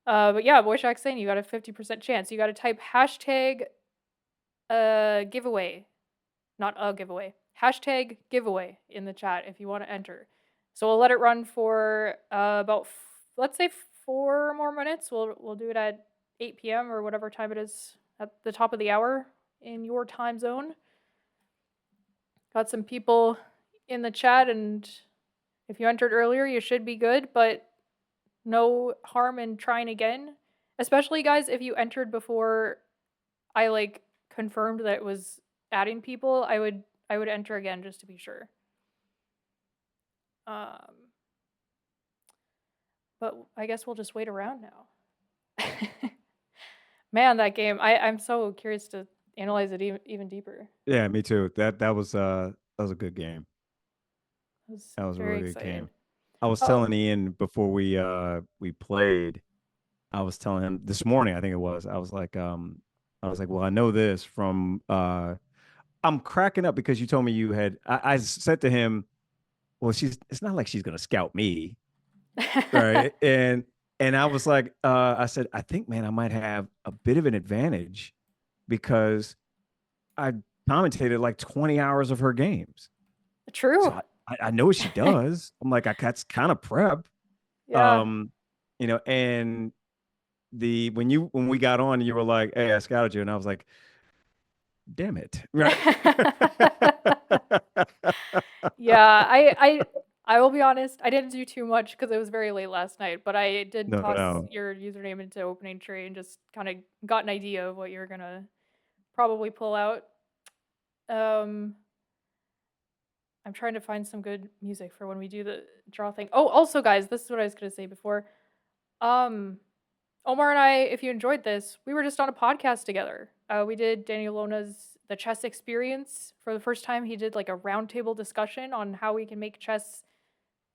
But yeah, Boy Shack's saying you got a 50% chance. You got to type hashtag giveaway, not a giveaway. Hashtag giveaway in the chat if you want to enter. So we'll let it run for about let's say 4 more minutes. We'll do it at 8 p.m. or whatever time it is at the top of the hour in your time zone. Got some people in the chat, and if you entered earlier, you should be good, but no harm in trying again. Especially guys, if you entered before I like confirmed that it was adding people, I would enter again just to be sure. But I guess we'll just wait around now. Man, that game! I'm so curious to analyze it even deeper. Yeah, me too. That was a good game. I was That was a very really good excited. game. I was Oh, telling Ian before we played. I was telling him this morning. I think it was. I was like, well, I know this from. I'm cracking up because you told me you had. I said to him, well, it's not like she's gonna scout me, right? And I was like, I said, I think, man, I might have a bit of an advantage because I commentated like 20 hours of her games. So true. I know what she does. I'm like, that's kind of prep. Yeah. Um, and when we got on, you were like, hey, I scouted you. And I was like, damn it. Right. Yeah, I will be honest, I didn't do too much because it was very late last night, but I did No, toss no. your username into opening tree and just kind of got an idea of what you're gonna probably pull out. Um, I'm trying to find some good music for when we do the draw thing. Oh, also guys, this is what I was gonna say before. Um, Omar and I, if you enjoyed this, we were just on a podcast together. We did Daniel Lona's The Chess Experience. For the first time, he did like a roundtable discussion on how we can make chess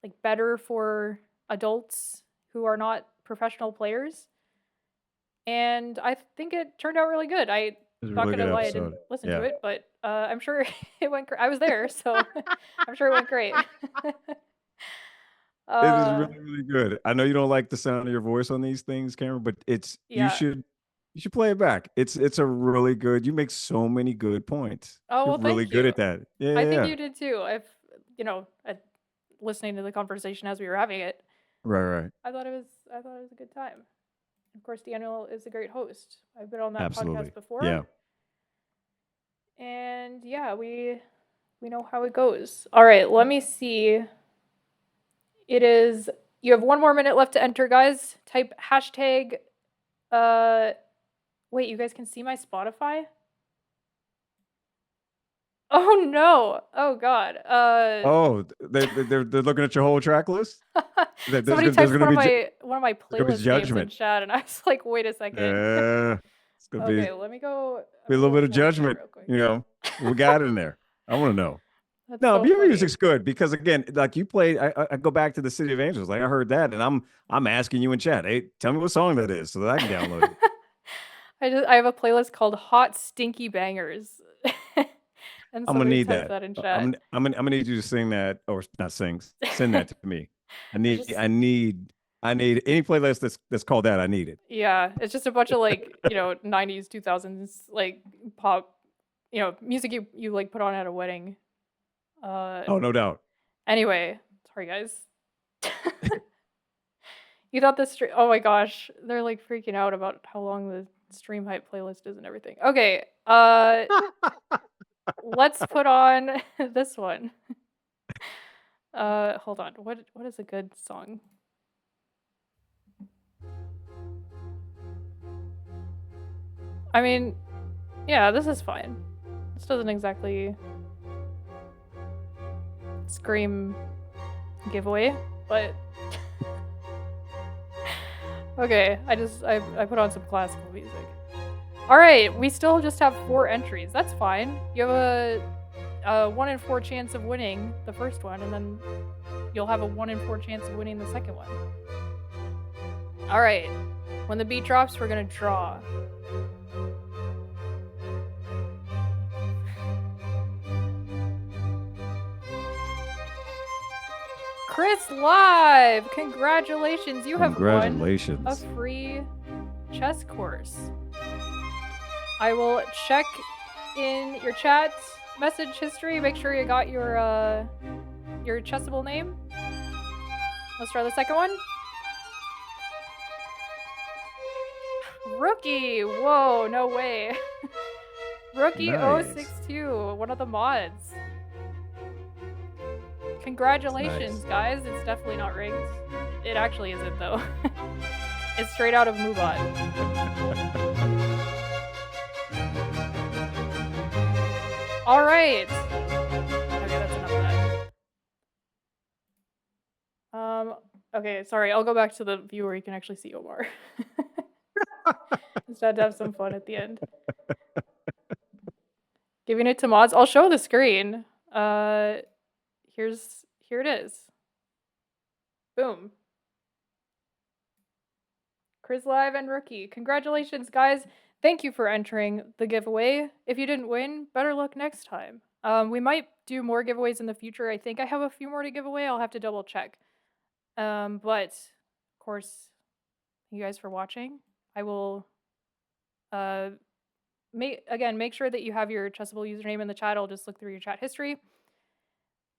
like better for adults who are not professional players. And I think it turned out really good. I'm It was a not really gonna good lie, I didn't episode. listen to Yeah. it, but I'm sure it went. I was there, so I'm sure it went great. It is uh, really, really good. I know you don't like the sound of your voice on these things, Cameron, but yeah. you should play it back. It's a really good. You make so many good points. Oh You're well, really thank good you. at that. Yeah, I think yeah. you did too. If listening to the conversation as we were having it, Right, right. I thought it was a good time. Of course, Daniel is a great host. I've been on that Absolutely. podcast before, Yeah. and yeah, we know how it goes. All right, let me see. It is you have 1 more minute left to enter, guys. Type hashtag Wait, you guys can see my Spotify? Oh no! Oh god. Oh, they're looking at your whole track list. Somebody There's typed gonna be one of my there's gonna be playlist names in judgment. chat, and I was like, wait a second. It's gonna Okay, let me go. I'm be a gonna little go bit of forward here judgment. real quick. You know, we got in there. I want to know. That's No, so but your funny. music's good because again, like you played, I go back to the City of Angels. Like I heard that, and I'm asking you in chat, hey, tell me what song that is so that I can download it. I have a playlist called Hot Stinky Bangers. And I'm gonna somebody need typed that. that in chat. I'm gonna need you to sing that or not sing. Send that to me. I need Just I need I need any playlist that's called that. I need it. yeah, it's just a bunch of like, 90s, 2000s like pop, music you like put on at a wedding. Uh Oh, no doubt. anyway, sorry guys. You thought this stream, oh my gosh, they're like freaking out about how long the stream hype playlist is and everything. Okay, let's put on this one. Hold on. What is a good song? I mean, yeah, this is fine. This doesn't exactly scream giveaway, but okay, I put on some classical music. All right, we still just have 4 entries. That's fine. You have a 1 in 4 chance of winning the first one, and then you'll have a 1 in 4 chance of winning the second one. All right, when the beat drops, we're gonna draw. Chris Live, congratulations! You have won a free chess course. I will check in your chat message history. Make sure you got your chessable name. Let's try the second one. Rookie! Whoa, no way. Rookie Nice. 062, one of the mods. Congratulations, guys. It's definitely not rigged. It actually isn't, though. It's straight out of MoveOn. All right. Okay, that's enough of that. Okay, sorry. I'll go back to the view where you can actually see Omar. Instead to have some fun at the end. Giving it to mods. I'll show the screen. Here it is. Boom. Chris Live and Rookie. Congratulations, guys. Thank you for entering the giveaway. If you didn't win, better luck next time. We might do more giveaways in the future. I think I have a few more to give away. I'll have to double check. But of course, thank you guys for watching. I will make sure that you have your Chessable username in the chat. I'll just look through your chat history.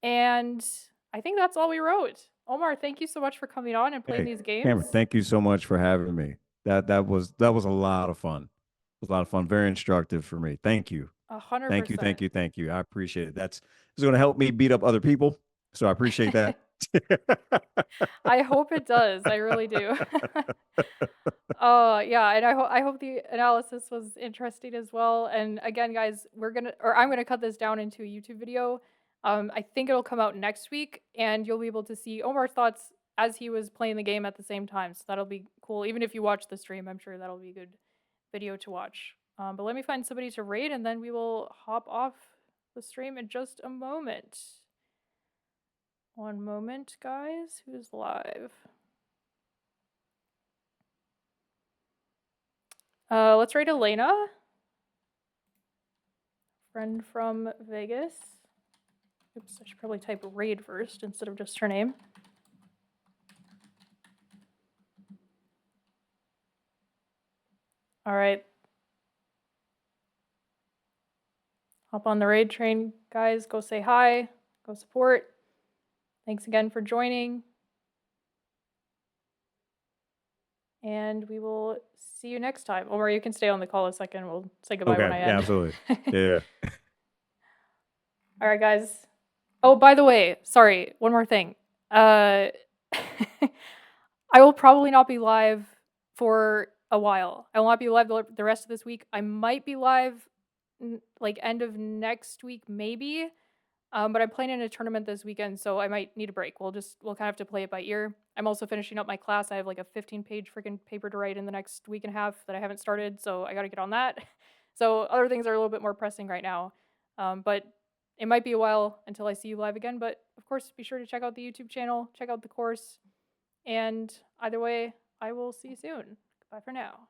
And I think that's all we wrote. Omar, thank you so much for coming on and playing these games. Kamryn, thank you so much for having me. That was a lot of fun. It was a lot of fun. Very instructive for me. Thank you. 100%. Thank you. I appreciate it. It's going to help me beat up other people. So I appreciate that. I hope it does. I really do. Yeah, and I hope the analysis was interesting as well. And again, guys, I'm gonna cut this down into a YouTube video. I think it'll come out next week, and you'll be able to see Omar's thoughts as he was playing the game at the same time. So that'll be cool. Even if you watch the stream, I'm sure that'll be a good video to watch. But let me find somebody to raid, and then we will hop off the stream in just a moment. One moment, guys. Who's live? Let's raid Elena. Friend from Vegas. Oops, I should probably type raid first instead of just her name. All right. Hop on the raid train, guys. Go say hi. Go support. Thanks again for joining. And we will see you next time. Omar, you can stay on the call a second. We'll say goodbye when I end. Yeah, absolutely. Yeah. All right, guys. Oh, by the way, sorry, one more thing. I will probably not be live for a while. I will not be live the rest of this week. I might be live like end of next week, maybe. But I'm playing in a tournament this weekend, so I might need a break. We'll kind of have to play it by ear. I'm also finishing up my class. I have like a 15-page freaking paper to write in the next week and a half that I haven't started, so I got to get on that. So other things are a little bit more pressing right now. But it might be a while until I see you live again. But of course, be sure to check out the YouTube channel, check out the course, and either way, I will see you soon. Bye for now.